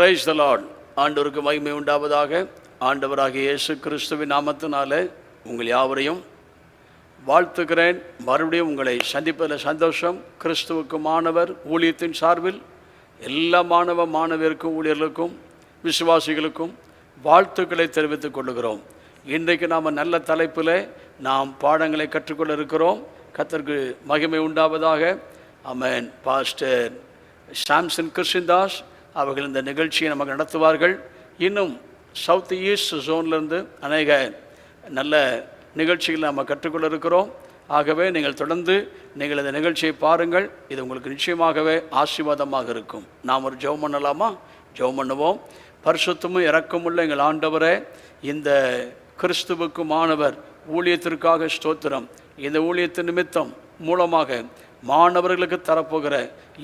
Price the Lord. ஆண்டவருக்கு மகிமை உண்டாவதாக. ஆண்டவராகிய இயேசு கிறிஸ்துவின் நாமத்தினாலே உங்கள் யாவரையும் வாழ்த்துக்கிறேன். மறுபடியும் உங்களை சந்திப்பதில் சந்தோஷம். கிறிஸ்துவுக்கு மாணவர் ஊழியத்தின் சார்பில் எல்லா மாணவியருக்கும் ஊழியர்களுக்கும் விசுவாசிகளுக்கும் வாழ்த்துக்களை தெரிவித்துக் கொள்கிறோம். இன்றைக்கு நாம் நல்ல தலைப்பில் நாம் பாடங்களை கற்றுக்கொள்ள இருக்கிறோம். கர்த்தருக்கு மகிமை உண்டாவதாக. ஆமென். பாஸ்டர் சாம்சன் கிருஷ்ணதாஸ் அவர்கள் இந்த நிகழ்ச்சியை நமக்கு நடத்துவார்கள். இன்னும் சவுத் ஈஸ்ட் ஜோன்லேருந்து அநேக நல்ல நிகழ்ச்சிகளை நம்ம கற்றுக்கொள்ள இருக்கிறோம். ஆகவே நீங்கள் தொடர்ந்து நீங்கள் இந்த நிகழ்ச்சியை பாருங்கள். இது உங்களுக்கு நிச்சயமாகவே ஆசீர்வாதமாக இருக்கும். நாம் ஒரு ஜெபம் பண்ணலாமா? ஜெபம் பண்ணுவோம். பரிசுத்தமும் இரக்கமுள்ள எங்கள் ஆண்டவரே, இந்த கிறிஸ்துவுக்கு மாணவர் ஊழியத்திற்காக ஸ்தோத்திரம். இந்த ஊழியத்தின் நிமித்தம் மூலமாக மாணவர்களுக்கு தரப்போகிற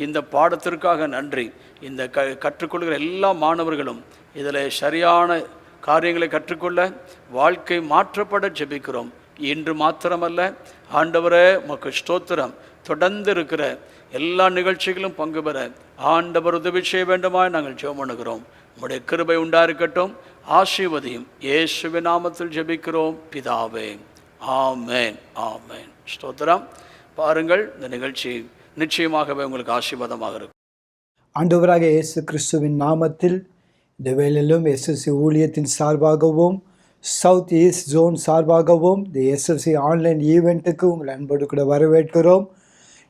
இந்த பாடத்திற்காக நன்றி. இந்த கற்றுக்கொள்கிற எல்லா மாணவர்களும் இதில் சரியான காரியங்களை கற்றுக்கொள்ள வாழ்க்கை மாற்றப்பட ஜெபிக்கிறோம். இன்று மாத்திரமல்ல ஆண்டவரே உமக்கு ஸ்தோத்திரம். தொடர்ந்து இருக்கிற எல்லா நிகழ்ச்சிகளும் பங்கு பெற ஆண்டவர் உதவி செய்ய வேண்டுமாய் நாங்கள் ஜெபம் பண்ணுகிறோம். உம்முடைய கிருபை உண்டாயிருக்கட்டும். ஆசீர்வதியும். இயேசுவின் நாமத்தில் ஜெபிக்கிறோம் பிதாவே. ஆமென், ஆமென். ஸ்தோத்திரம். பாருங்கள், இந்த நிகழ்ச்சி நிச்சயமாகவே உங்களுக்கு ஆசீர்வாதமாக இருக்கும். ஆண்டவராக இயேசு கிறிஸ்துவின் நாமத்தில் இந்த வேளையிலும் எஸ்எஸ்சி ஊழியத்தின் சார்பாகவும் சவுத் ஈஸ்ட் ஜோன் சார்பாகவும் இந்த எஸ்எஸ்சி ஆன்லைன் ஈவெண்ட்டுக்கு உங்கள் அன்போடு கூட வரவேற்கிறோம்.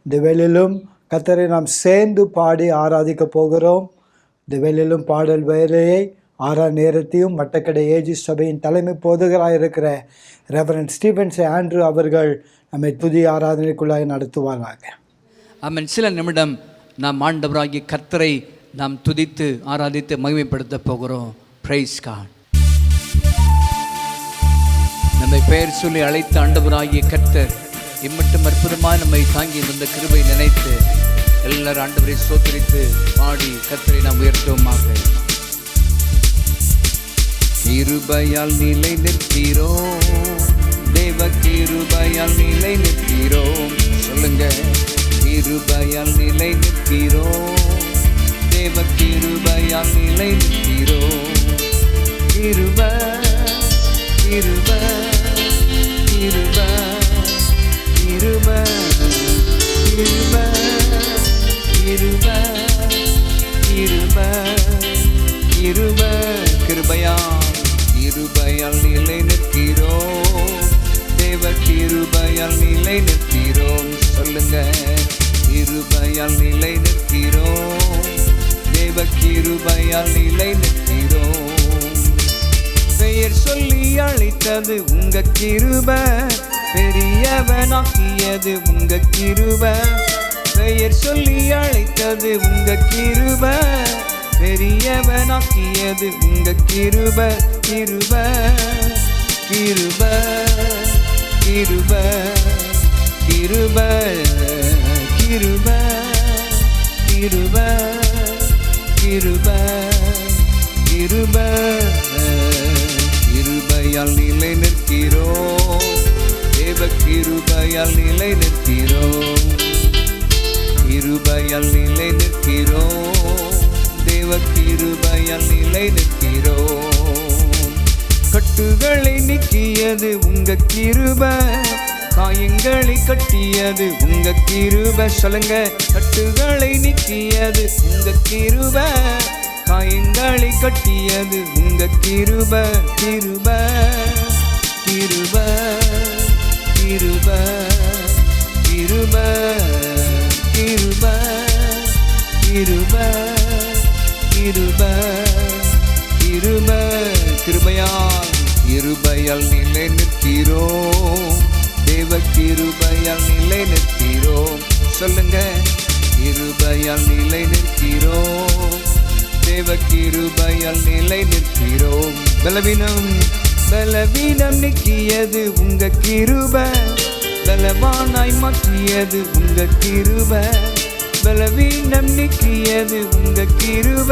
இந்த வேளையிலும் கர்த்தரை நாம் சேர்ந்து பாடி ஆராதிக்க போகிறோம். இந்த வேளையிலும் பாடல் வேலையை 6 நேரத்தையும் மட்டக்கடை ஏஜி சபையின் தலைமை போதகராக இருக்கிற ரெவரண்ட் ஸ்டீபன்ஸ் ஆண்ட்ரூ அவர்கள் நம்மை புதிய ஆராதனைக்குள்ளாய் நடத்துவாராக. ஆமென். சில நிமிடம் நாம் ஆண்டவராகிய கர்த்தரை நாம் துதித்து ஆராதித்து மகிமைப்படுத்த போகிறோம். Praise God. நம்மை பெயர் சொல்லி அழைத்த ஆண்டவராகிய கர்த்தர் இம்மட்டும் அற்புதமாக நம்மை தாங்கி வந்த கிருபை நினைத்து எல்லாரும் ஆண்டவரை ஸ்தோத்திரித்து பாடி கர்த்தரை நாம் உயர்த்துவோமாக. கிருபையால் நிலை நிற்கிறோம், தேவ கிருபையால் நிலை நிற்கிறோம். சொல்லுங்க. கிருபையால் நிலை நிற்கிறோம், தேவ கிருபையால் நிலை நிற்கிறோம். கிருப கிருப கிருப கிருப கிருப கிருப கிருப கிருப கிருபையால் கிருபையால் நிலை நிற்கிறோம், தேவ கிருபையால் நிலை நிற்கிறோம். சொல்லுங்க. கிருபையால் நிலை நிற்கிறோம், தேவ கிருபையால் நிலை நிற்கிறோம். பெயர் சொல்லி அழைத்தது உங்க கிருப, பெரியவனாக்கியது உங்க கிருப. பெயர் சொல்லி அழைத்தது உங்க கிருப, பெரியவனாக்கியது உங்க கிருப. கிருப கிருப கிருப கிருப கிருப கிருப கிருப கிருப கிருபையால் நிலை நிற்கிறோம், தேவ கிருபையால் நிலை நிற்கிறோம். கிருபையால் நிலை நிற்கிறோம், தேவ கிருபையால் நிலை நிற்கிறோம். கட்டுகளை நீக்கியது உங்க கிருப, காயங்களை கட்டியது உங்க கிருப. சொல்லுங்க. கட்டுகளை நீக்கியது உங்க கிருப, காயங்களை கட்டியது உங்க கிருப. கிருப கிருப கிருப கிருப கிருப கிருப கிருப கிருப கிருபையால் கிருபையால் நிலை நிற்கிறோம், தேவ கிருபையால் நிலை நிற்கிறோம். சொல்லுங்க. கிருபையால் நிலை நிற்கிறோம், தேவ கிருபையால் நிலை நிற்கிறோம். பலவீனம் நீக்கியது உங்க கிருப, பலவானாய் மாற்றியது உங்க கிருப. பலவீனம் நீக்கியது உங்க கிருப,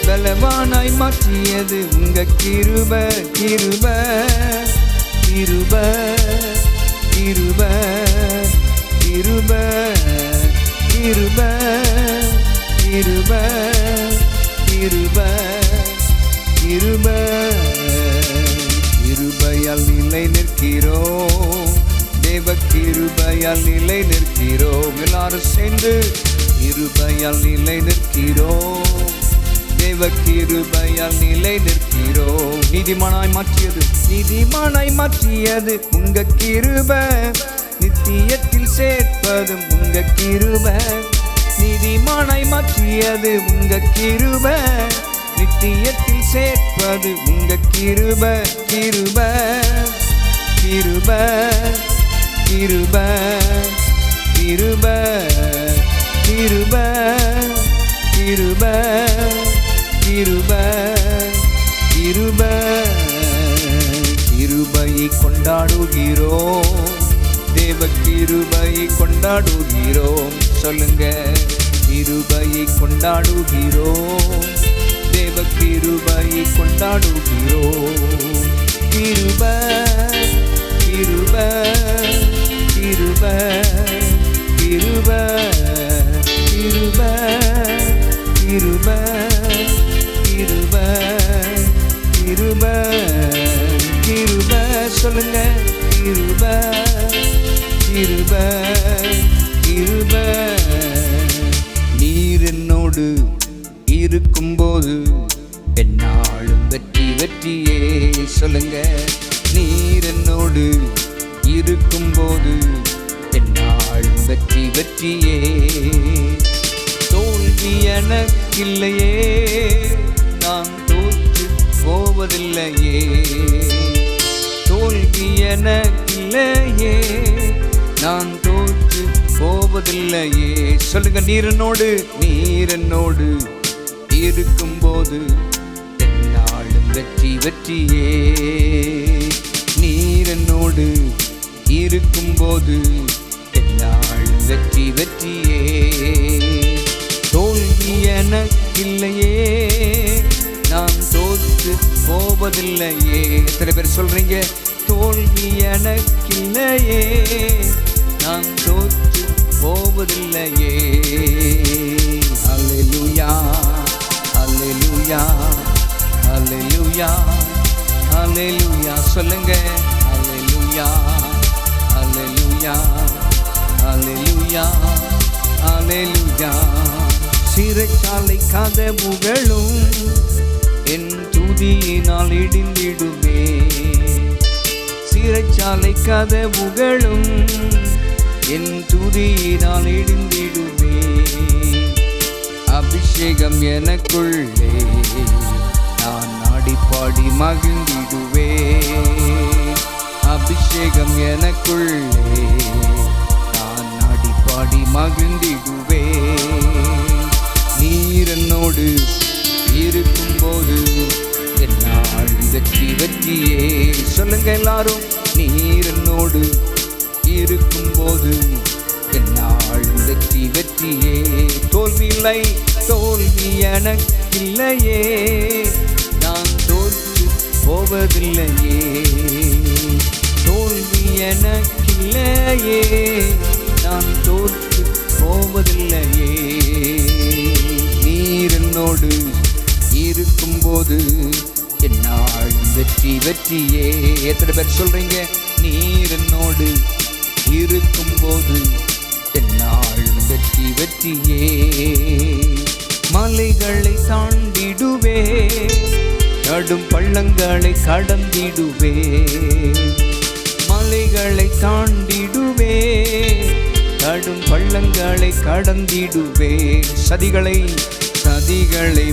பலவானாய் மாற்றியது உங்க கிருப. கிருப கிருப கிருப கிருப கிருப கிருப கிருப கிருபையால் நிலை நிற்கிறோம், தேவ கிருபையால் நிலை நிற்கிறோம். எல்லாரும் சேர்ந்து கிருபையால் நிலை நிற்கிறோம், தேவ கிருபையால் நிலை நிற்கிறோம். நீதிமானாய் மாற்றியது உங்க கிருபை, நித்தியத்தில் சேர்ப்பது உங்க கிருபை. நீதிமானாய் மாற்றியது உங்க கிருபை, நித்தியத்தில் சேர்ப்பது உங்க கிருபை. கிருபை கிருபை கிருபை கிருபை கிருபை கிருபை கிருபை கிருபை. கிருபையை கொண்டாடுகிறோம், தேவ கிருபையை கொண்டாடுகிறோம். சொல்லுங்க, கிருபையை கொண்டாடுகிறோம், தேவ கிருபையை கொண்டாடுகிறோம். கிருபை கிருபை கிருபை கிருபை கிருபை கிருபை கிருபை கிருபை கிருபை. சொல்லுங்க, கிருபை கிருபை கிருபை. நீர் என்னோடு இருக்கும்போது என்னாலும் வெற்றி வெற்றியே. சொல்லுங்க, நீர் என்னோடு இருக்கும்போது என்னாலும் வெற்றி வெற்றியே. தோல்வி எனக்கில்லையே, நான் தோற்று போவதில்லையே. தோல்வி எனக்கில்லையே, நான் தோற்று போவதில்லையே. சொல்லுங்க, நீர் என்னோடு இருக்கும்போது என்னாலும் வெற்றி வெற்றியே. நீர் என்னோடு இருக்கும்போது என்னாலும் வெற்றி வெற்றியே. தோல்வி எனக்கில்லையே, நான் தோற்று போவதில்லையே. எத்தனை பேர் சொல்றீங்க, தோல்வி எனக்கில்லையே, நான் தோற்று போவதில்லையே. அல்லேலூயா அல்லேலூயா அல்லேலூயா அல்லேலூயா. சொல்லுங்க, அல்லேலூயா அல்லேலூயா அல்லேலூயா அல்லேலூயா. சிறைச்சாலை கதவுகளும் என் துதியினால் இடிந்திடுமே. சிறைச்சாலை கதவுகளும் என் துதியினால் இடிந்திடுமே. அபிஷேகம் எனக்குள்ளே, நான் ஆடிப்பாடி மகிழ்ந்திடுவே. அபிஷேகம் எனக்குள்ளே, நான் ஆடிப்பாடி மகிழ்ந்திடுவே. நீர் என்னோடு இருக்கும்போது என்னால் வெற்றி வெற்றியே. சொல்லுங்க எல்லாரும், நீர் என்னோடு இருக்கும்போது என்னால் வெற்றி வெற்றியே. தோல்வி இல்லை, தோல்வி எனக்கில்லையே, நான் தோற்று போவதில்லையே. தோல்வி எனக்கில்லையே, நான் தோற்று போவதில்லையே. நீர் என்னோடு இருக்கும்போது என்னால் வெற்றி வெற்றியே. எத்தனை பேர் சொல்றீங்க, நீர் என்னோடு இருக்கும்போது என்னாலும் வெற்றி வெற்றியே. மலைகளை தாண்டிடுவே, கடும் பள்ளங்களை கடந்திடுவே. மலைகளை தாண்டிடுவே, கடும் பள்ளங்களை கடந்திடுவே. சதிகளை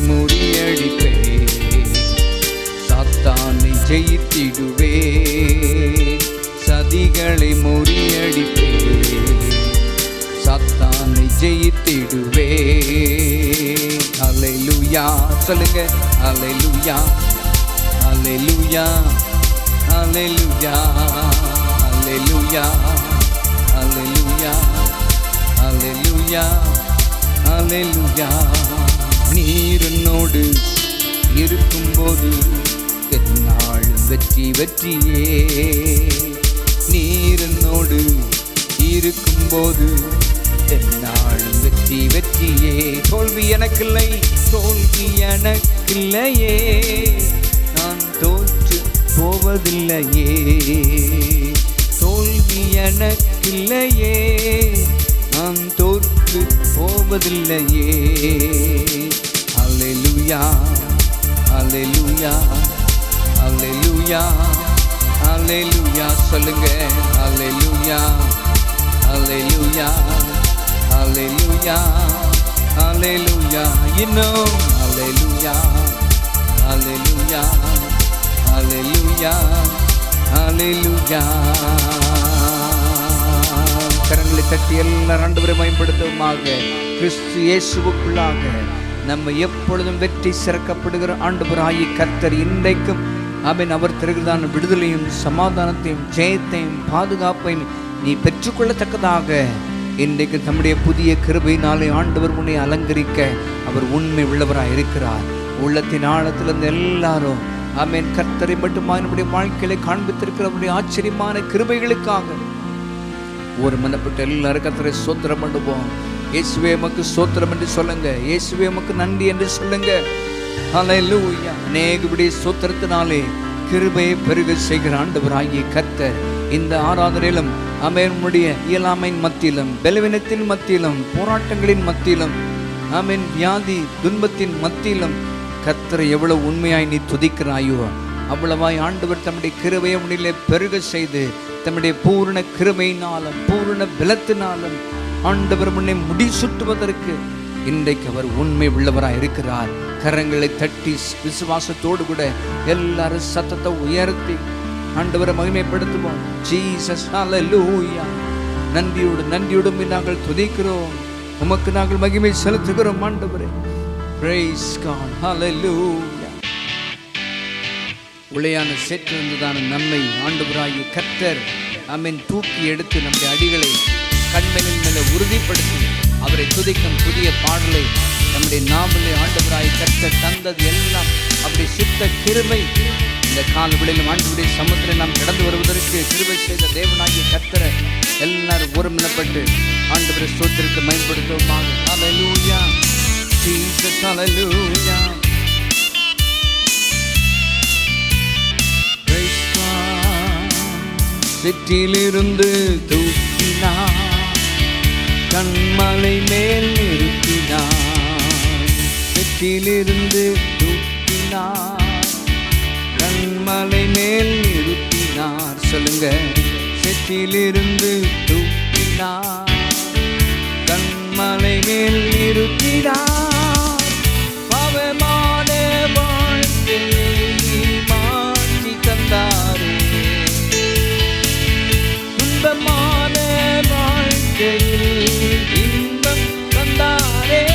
முறியடிப்பே, சாத்தானை ஜெயித்திடுவே. சதிகளை முறியடிப்பே, சாத்தானை ஜெயித்திடுவே. அல்லேலூயா. சொல்லுங்க, அல்லேலூயா அல்லேலூயா அல்லேலூயா அல்லேலூயா அல்லேலூயா அல்லேலூயா அல்லேலூயா. நீர் என்னோடு இருக்கும்போது என்னாலும் வெற்றி வெற்றியே. நீர் என்னோடு இருக்கும்போது என்னாலும் வெற்றி வெற்றியே. தோல்வி எனக்கில்லை, தோல்வி எனக்கில்லையே, நான் தோற்று போவதில்லையே. தோல்வி எனக்கில்லையே, நான் தோற்று போவதில்லையே. அல்லேலூயா, அல்லேலூயா, அல்லேலூயா, அல்லேலூயா சொல்லுங்க. அல்லேலூயா, அல்லேலூயா, அல்லேலூயா, அல்லேலூயா. இன்னும் அல்லேலூயா, அல்லேலூயா, அல்லேலூயா, அல்லேலூயா. கரங்களை தட்டி எல்லாரும் ஆண்டவரை மகிமைப்படுத்துவோமாக. கிறிஸ்து இயேசுவுக்குள்ளாக நம்ம எப்பொழுதும் வெற்றி சிறக்கப்படுகிற ஆண்டவராகிய கர்த்தர் இன்றைக்கும் ஆமென் அவர் தருகிறதான விடுதலையும் சமாதானத்தையும் ஜெயத்தையும் பாதுகாப்பையும் நீ பெற்றுக்கொள்ளத்தக்கதாக இன்றைக்கு தம்முடைய புதிய கிருபையினாலே ஆண்டவர் முன்னே அலங்கரிக்க அவர் உண்மை உள்ளவராய் இருக்கிறார். உள்ளத்தின் ஆழத்திலிருந்து எல்லாரும் ஆமென் கர்த்தரை மட்டுமா நம்முடைய வாழ்க்கையில காண்பித்திருக்கிறவருடைய ஆச்சரியமான கிருபைகளுக்காக ஒரு மனப்பட்டு எல்லாரும் கர்த்தரை ஸ்தோத்திரம் பண்ணுவோம். இயேசுவே உமக்கு ஸ்தோத்திரம் என்று சொல்லுங்க. இயேசுவே உமக்கு நன்றி என்று சொல்லுங்க. ஹல்லேலூயா. அநேகருடைய ஸ்தோத்திரத்தினாலே கிருபையை பெருக செய்கிற ஆண்டவராகிய கர்த்தர் இந்த ஆராதனையிலும் ஆமென் உம்முடைய இயலாமையின் மத்தியிலும் பலவீனத்தின் மத்தியிலும் போராட்டங்களின் மத்தியிலும் ஆமென் வியாதி துன்பத்தின் மத்தியிலும் கர்த்தரை எவ்வளவு உண்மையாய் நீ துதிக்கிறாயோ அவ்வளவாய் ஆண்டவர் தம்முடைய கிருபையை உன்னிலே பெருக செய்து தம்முடைய பூரண கிருபையினாலும் பூரண பலத்தினாலும் ஆண்டவர் முன்னே முடிசூட்டுவதற்கு இன்றைக்கு அவர் உண்மை உள்ளவராய் இருக்கிறார். கரங்களை தட்டி விசுவாசத்தோடு கூட எல்லாரும் சத்தத்தை உயர்த்தி ஆண்டவரை மகிமைப்படுத்துவோம். ஜீசஸ் ஹல்லேலூயா. நன்றியோடு நாங்கள் துதிக்கிறோம். உமக்கு நாங்கள் மகிமை செலுத்துகிறோம் ஆண்டவரே. Price God. ஹல்லேலூயா. உளையான சேற்றிருந்ததான நம்மை ஆண்டவராகிய கர்த்தர் ஆமென் தூக்கி எடுத்து நம்முடைய அடிகளை கண்மணின் மேலே உறுதிப்படுத்தி அவரை துதிக்கும் புதிய பாடலை நம்முடைய நாமலே ஆண்டவராகிய கர்த்தர் தந்தது எல்லாம் அவருடைய சுத்த கிருபை. இந்த காலவெளியிலும் ஆண்டவருடைய சமுத்திரம் நாம் கடந்து வருவதற்கு கிருபை செய்த தேவனாகிய கர்த்தரை எல்லாரும் ஒருமனப்பட்டு ஆண்டவரை ஸ்தோத்திரத்தை மேம்படுத்துவோமாக. ஹல்லேலூயா. ஜீசஸ் ஹல்லேலூயா. சிற்றிலிருந்து தூக்கினார், கண்மலை மேல் நிறுத்தினார். சிற்றிலிருந்து தூக்கினார், கண்மலை மேல் நிறுத்தினார். சொல்லுங்க. சிற்றிலிருந்து தூக்கினார், கண்மலை மேல் நிறுத்தினார். பாவமான வாழ்க்கையை மாற்றி தந்தாரே, துன்பமான வாழ்க்கையில் இன்பம் தந்தாரே.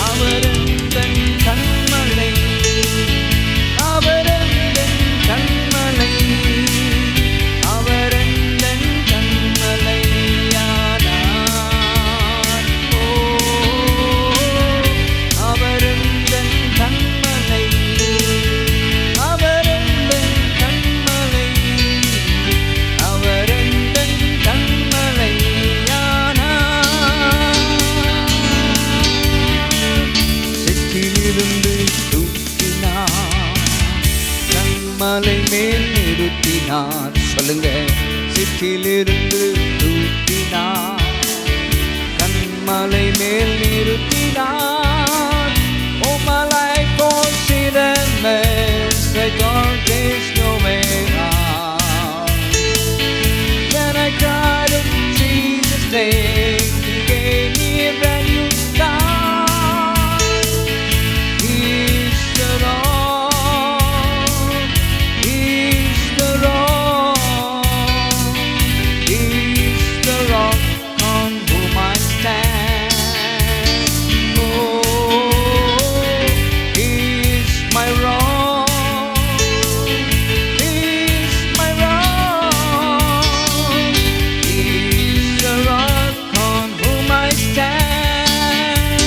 அவரந்தன் கண்மலை, அவரந்தன் கண்மலை, அவரந்தன் கண்மலையானார். ஓ, அவரந்தன் கண்மலை, அவரந்தன் கண்மலை, அவரந்தன் கண்மலையானார். சிற்றிலிருந்து தூக்கினார், கண்மலை மேல் நிறுத்தினார். சொல்லுங்க. சிற்றிலிருந்து தூக்கினார், கண்மலை மேல் நிறுத்தினார். Oh, my life was in a mess, I thought there's no way out. Then I cried in Jesus' name, He gave me a brand new start. He's the rock, He's the rock, He's the rock on whom I stand. Oh, He's my rock, He's my rock, He's the rock on whom I stand.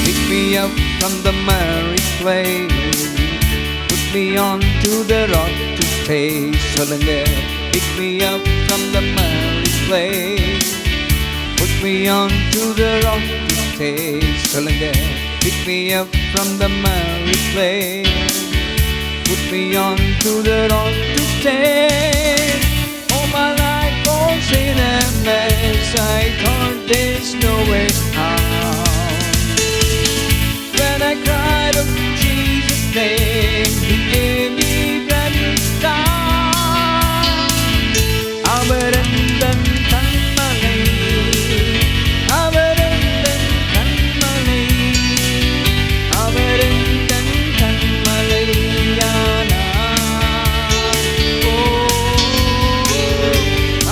Pick me up from the miry clay, put me onto the rock to stay. சொல்லுங்க. Pick me up from the miry clay, put me onto the rock to stay. சொல்லுங்க. Pick me up from the miry clay, put me on to the rock to stand. All my life was in a mess, I thought there's no way out. When I cried out in Jesus' name, He gave me brand new start. அவரந்தன் கண்மலை, அவரந்தன் கண்மலை, அவரந்தன் கண்மலையானார். ஓ,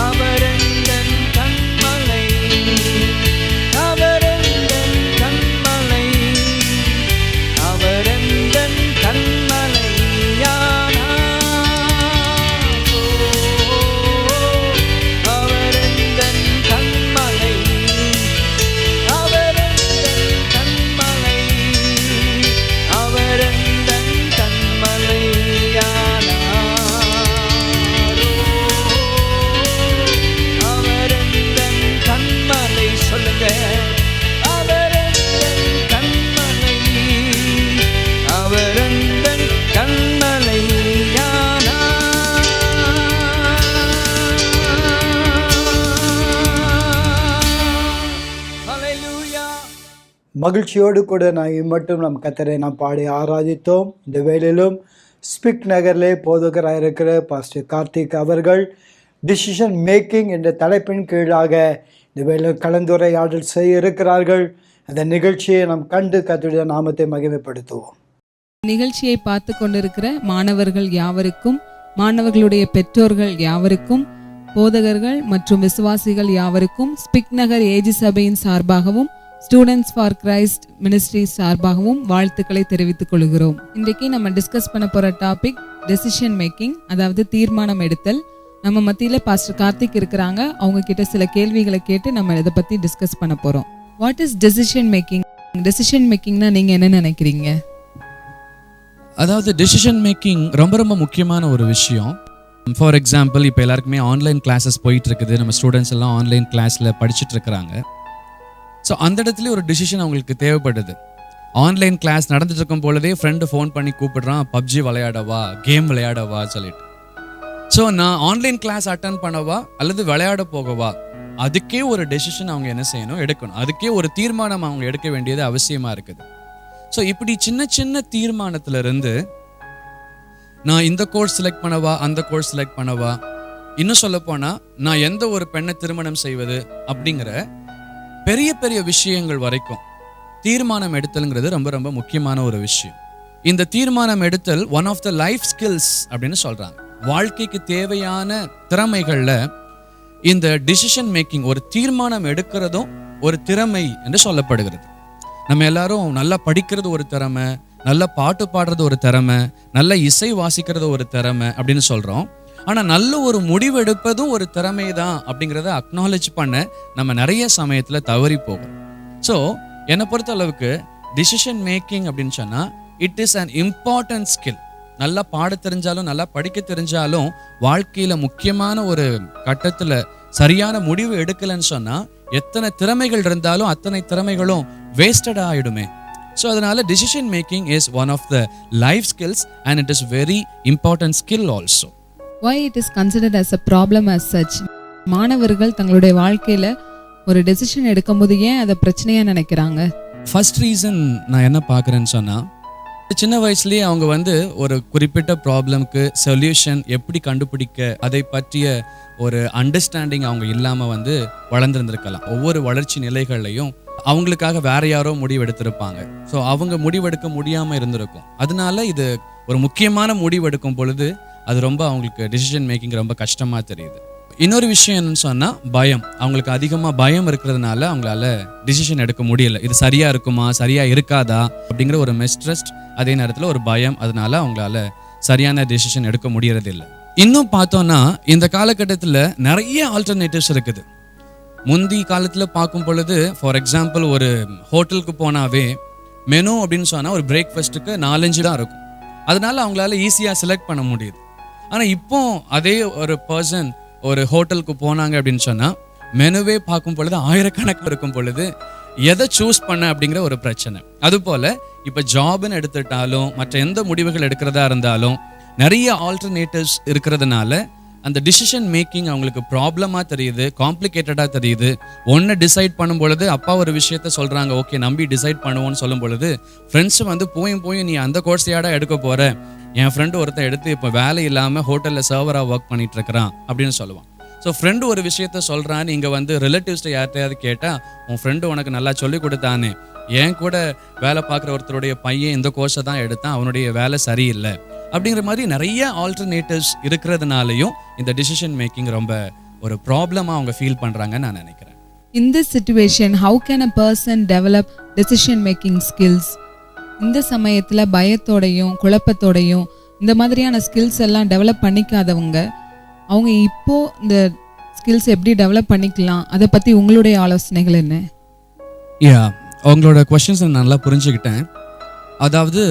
அவரந்தன் கண்மலை, அவரந்தன் கண்மலை, அவரந்தன் கண்மலையானார். ஓ, அவரந்தன் கண்மலை, அவரந்தன் கண்மலை, அவரந்தன் கண்மலையானார். ஓ, அவரந்தன் கண்மலை, சொல்லுங்க. அவரந்தன் கண்மலை, அவரந்தன் கண்மலையானார். ஹல்லேலூயா. மகிழ்ச்சியோடு கூட நான் இம்மட்டும் நம் கர்த்தரை நாம் பாடி ஆராதித்தோம். இந்த வேளையிலும் ஸ்பிக் நகரிலே போதகராக இருக்கிற பாஸ்டர் கார்த்திக் அவர்கள் டிசிஷன் மேக்கிங் என்ற தலைப்பின் கீழாக இந்த வேளையில் கலந்துரையாடல் செய்ய இருக்கிறார்கள். அந்த நிகழ்ச்சியை நாம் கண்டு கர்த்தருடைய நாமத்தை மகிமைப்படுத்துவோம். நிகழ்ச்சியை பார்த்து கொண்டிருக்கிற மாணவர்கள் யாவருக்கும், மாணவர்களுடைய பெற்றோர்கள் யாவருக்கும், போதகர்கள் மற்றும் விசுவாசிகள் யாவருக்கும் ஸ்பிக் நகர் ஏஜி சபையின் சார்பாகவும் ஸ்டூடெண்ட்ஸ் ஃபார் கிரைஸ்ட் மினிஸ்ட்ரி சார்பாகவும் வாழ்த்துக்களை தெரிவித்துக் கொள்கிறோம். இன்றைக்கு நம்ம டிஸ்கஸ் பண்ண போற டாபிக் டெசிஷன் மேக்கிங், அதாவது தீர்மானம் எடுத்தல். நம்ம மத்தியில பாஸ்டர் கார்த்திக் இருக்கிறாங்க. அவங்க கிட்ட சில கேள்விகளை கேட்டு நம்ம இதை பத்தி டிஸ்கஸ் பண்ண போறோம். What is decision making? Decision மேக்கிங்னா நீங்க என்ன நினைக்கிறீங்க? அதாவது டெசிஷன் மேக்கிங் ரொம்ப ரொம்ப முக்கியமான ஒரு விஷயம். ஃபார் எக்ஸாம்பிள், இப்போ எல்லாருக்குமே ஆன்லைன் கிளாஸஸ் போயிட்டு இருக்குது. நம்ம ஸ்டூடெண்ட்ஸ் எல்லாம் ஆன்லைன் கிளாஸில் படிச்சுட்டு இருக்கிறாங்க. ஸோ அந்த இடத்துல ஒரு டிசிஷன் அவங்களுக்கு தேவைப்படுது. ஆன்லைன் கிளாஸ் நடந்துட்டு இருக்கும் பொழுதே ஃப்ரெண்டு ஃபோன் பண்ணி கூப்பிடுறான், பப்ஜி விளையாடவா, கேம் விளையாடவா சொல்லிட்டு. ஸோ நான் ஆன்லைன் கிளாஸ் அட்டன் பண்ணவா அல்லது விளையாட போகவா, அதுக்கே ஒரு டெசிஷன் அவங்க என்ன செய்யணும், எடுக்கணும். அதுக்கே ஒரு தீர்மானம் அவங்க எடுக்க வேண்டியது அவசியமாக இருக்குது. ஸோ இப்படி சின்ன சின்ன தீர்மானத்திலிருந்து நான் இந்த கோர்ஸ் செலக்ட் பண்ணவா, அந்த கோர்ஸ் செலக்ட் பண்ணவா, இன்னும் சொல்ல போனால் நான் எந்த ஒரு பெண்ணை திருமணம் செய்வது அப்படிங்கிற பெரிய பெரிய விஷயங்கள் வரைக்கும் தீர்மானம் எடுத்தல்ங்கிறது ரொம்ப ரொம்ப முக்கியமான ஒரு விஷயம். இந்த தீர்மானம் எடுத்தல் one of the life skills அப்படின்னு சொல்கிறாங்க. வாழ்க்கைக்கு தேவையான திறமைகளில் இந்த டிசிஷன் மேக்கிங், ஒரு தீர்மானம் எடுக்கிறதும் ஒரு திறமை என்று சொல்லப்படுகிறது. நம்ம எல்லாரும் நல்லா படிக்கிறது ஒரு திறமை, நல்லா பாட்டு பாடுறது ஒரு திறமை, நல்ல இசை வாசிக்கிறது ஒரு திறமை அப்படின்னு சொல்கிறோம். ஆனால் நல்ல ஒரு முடிவு எடுப்பதும் ஒரு திறமை தான் அப்படிங்கிறத அக்னாலேஜ் பண்ண நம்ம நிறைய சமயத்தில் தவறி போகும். ஸோ என்னை பொறுத்த அளவுக்கு டிசிஷன் மேக்கிங் அப்படின்னு சொன்னால் it is an important skill. நல்லா பாட தெரிஞ்சாலும் நல்லா படிக்க தெரிஞ்சாலும் வாழ்க்கையில் முக்கியமான ஒரு கட்டத்தில் சரியான முடிவு எடுக்கலைன்னு சொன்னால் எத்தனை திறமைகள் இருந்தாலும் அத்தனை திறமைகளும் வேஸ்டட் ஆகிடுமே. ஸோ அதனால decision making is one of the life skills and it is very important skill also. Why it is considered as a problem as such? மாணவர்கள் தங்களுடைய வாழ்க்கையில ஒரு டெசிஷன் எடுக்கும்போது ஏன் அதை பிரச்சனையா நினைக்கிறாங்க? ஃபர்ஸ்ட் ரீசன் நான் என்ன பார்க்குறேன்னு சொன்னால், சின்ன வயசுலேயே அவங்க ஒரு குறிப்பிட்ட ப்ராப்ளம்க்கு சொல்யூஷன் எப்படி கண்டுபிடிக்க அதை பற்றிய ஒரு அண்டர்ஸ்டாண்டிங் அவங்க இல்லாமல் வளர்ந்துருந்துருக்கலாம். ஒவ்வொரு வளர்ச்சி நிலைகள்லையும் அவங்களுக்காக வேற யாரோ முடிவு எடுத்திருப்பாங்க. ஸோ அவங்க முடிவெடுக்க முடியாமல் இருந்திருக்கும். அதனால இது ஒரு முக்கியமான முடிவு எடுக்கும் பொழுது அது ரொம்ப அவங்களுக்கு டிசிஷன் மேக்கிங் ரொம்ப கஷ்டமாக தெரியுது. இன்னொரு விஷயம் என்னன்னு சொன்னால் பயம். அவங்களுக்கு அதிகமாக பயம் இருக்கிறதுனால அவங்களால டிசிஷன் எடுக்க முடியல. இது சரியாக இருக்குமா, சரியாக இருக்காதா அப்படிங்கிற ஒரு மிஸ்ட்ரஸ்ட், அதே நேரத்தில் ஒரு பயம். அதனால அவங்களால சரியான டிசிஷன் எடுக்க முடியறதில்லை. இன்னும் பார்த்தோன்னா இந்த காலகட்டத்தில் நிறைய ஆல்டர்னேட்டிவ்ஸ் இருக்குது. முந்தி காலத்தில் பார்க்கும் பொழுது ஃபார் எக்ஸாம்பிள் ஒரு ஹோட்டலுக்கு போனாவே மெனு அப்படின்னு சொன்னால் ஒரு பிரேக்ஃபாஸ்ட்டுக்கு 4-5 தான் இருக்கும். அதனால அவங்களால ஈஸியாக செலக்ட் பண்ண முடியுது. ஆனால் இப்போ அதே ஒரு பர்சன் ஒரு ஹோட்டலுக்கு போனாங்க அப்படின்னு சொன்னால் மெனுவே பார்க்கும் பொழுது ஆயிரக்கணக்கில் இருக்கும் பொழுது எதை சூஸ் பண்ண அப்படிங்கிற ஒரு பிரச்சனை. அதுபோல் இப்போ ஜாப்னு எடுத்துட்டாலும் மற்ற எந்த முடிவுகள் எடுக்கிறதா இருந்தாலும் நிறைய ஆல்டர்னேட்டிவ்ஸ் இருக்கிறதுனால அந்த டிசிஷன் மேக்கிங் அவங்களுக்கு ப்ராப்ளமாக தெரியுது, காம்ப்ளிகேட்டடாக தெரியுது. ஒன்று டிசைட் பண்ணும் பொழுது அப்பா ஒரு விஷயத்த சொல்கிறாங்க, ஓகே நம்பி டிசைட் பண்ணுவோன்னு சொல்லும் பொழுது ஃப்ரெண்ட்ஸு வந்து போய் நீ அந்த கோர்ஸையாடா எடுக்க போகிற, என் ஃப்ரெண்டு ஒருத்தன் எடுத்து இப்போ வேலை இல்லாமல் ஹோட்டலில் சர்வராக ஒர்க் பண்ணிட்டு இருக்கிறான் அப்படின்னு சொல்லுவான். ஸோ ஃப்ரெண்டு ஒரு விஷயத்த சொல்கிறான், நீங்கள் வந்து ரிலேட்டிவ்ஸ்ட்டை யார்ட்டையாவது கேட்டால் உன் ஃப்ரெண்டு உனக்கு நல்லா சொல்லி கொடுத்தானே, என் கூட வேலை பார்க்குற ஒருத்தருடைய பையன் இந்த கோர்ஸை தான் எடுத்தான், அவனுடைய வேலை சரியில்லை அப்படிங்கிற மாதிரி நிறைய ஆல்டர்னேட்டிவ்ஸ் இருக்கிறதுனாலையும் இந்த டிசிஷன் மேக்கிங் ரொம்ப ஒரு ப்ராப்ளமாக அவங்க ஃபீல் பண்ணுறாங்கன்னு நான் நினைக்கிறேன். In this situation, how can a person develop decision making skills? இந்த சமயத்தில் பயத்தோடையும் குழப்பத்தோடையும் இந்த மாதிரியான ஸ்கில்ஸ் எல்லாம் டெவலப் பண்ணிக்காதவங்க அவங்க இப்போ இந்த ஸ்கில்ஸ் எப்படி டெவலப் பண்ணிக்கலாம், அதை பற்றி உங்களுடைய ஆலோசனைகள் என்ன? அவங்களோட கொஸ்டின்ஸ் நான் நல்லா புரிஞ்சுக்கிட்டேன். அதாவது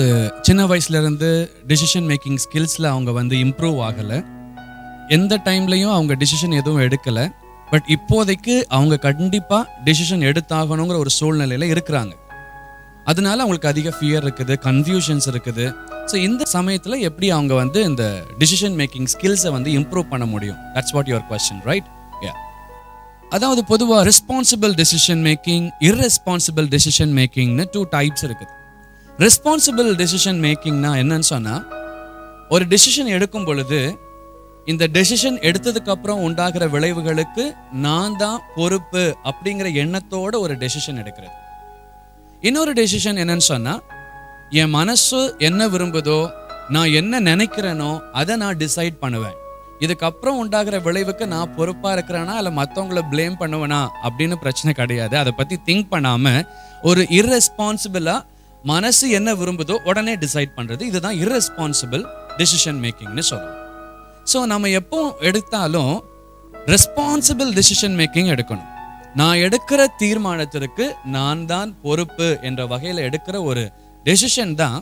சின்ன வயசுலேருந்து டிசிஷன் மேக்கிங் ஸ்கில்ஸில் அவங்க வந்து இம்ப்ரூவ் ஆகலை, எந்த டைம்லையும் அவங்க டிசிஷன் எதுவும் எடுக்கலை. பட் இப்போதைக்கு அவங்க கண்டிப்பாக டிசிஷன் எடுத்தாகணுங்கிற ஒரு சூழ்நிலையில் இருக்கிறாங்க. அதனால அவங்களுக்கு அதிக ஃபியர் இருக்குது, கன்ஃபியூஷன்ஸ் இருக்குது. ஸோ இந்த சமயத்தில் எப்படி அவங்க வந்து இந்த டிசிஷன் மேக்கிங் ஸ்கில்ஸை வந்து இம்ப்ரூவ் பண்ண முடியும்? That's what your question, right? அதாவது பொதுவாக responsible decision making, irresponsible decision மேக்கிங்னு 2 டைப்ஸ் இருக்குது. ரெஸ்பான்சிபிள் டெசிஷன் மேக்கிங்னா என்னன்னு சொன்னால், ஒரு டெசிஷன் எடுக்கும் பொழுது இந்த டெசிஷன் எடுத்ததுக்கு அப்புறம் உண்டாகிற விளைவுகளுக்கு நான் தான் பொறுப்பு அப்படிங்கிற எண்ணத்தோட ஒரு டெசிஷன் எடுக்கிறது. இன்னொரு டெசிஷன் என்னன்னு சொன்னால், என் மனசு என்ன விரும்புதோ, நான் என்ன நினைக்கிறேனோ அதை நான் டிசைட் பண்ணுவேன், இதுக்கப்புறம் உண்டாகிற விளைவுக்கு நான் பொறுப்பாக இருக்கிறேனா இல்லை மற்றவங்கள பிளேம் பண்ணுவேனா அப்படின்னு பிரச்சனை கிடையாது. அதை பற்றி திங்க் பண்ணாமல் ஒரு இர்ரெஸ்பான்சிபிளாக மனசு என்ன விரும்புதோ உடனே டிசைட் பண்ணுறது, இதுதான் இர்ரெஸ்பான்சிபிள் டெசிஷன் மேக்கிங்னு சொல்லுவோம். ஸோ நம்ம எப்போ எடுத்தாலும் ரெஸ்பான்சிபிள் டெசிஷன் மேக்கிங் எடுக்கணும். நான் எடுக்கிற தீர்மானத்திற்கு நான் தான் பொறுப்பு என்ற வகையில் எடுக்கிற ஒரு டெசிஷன் தான்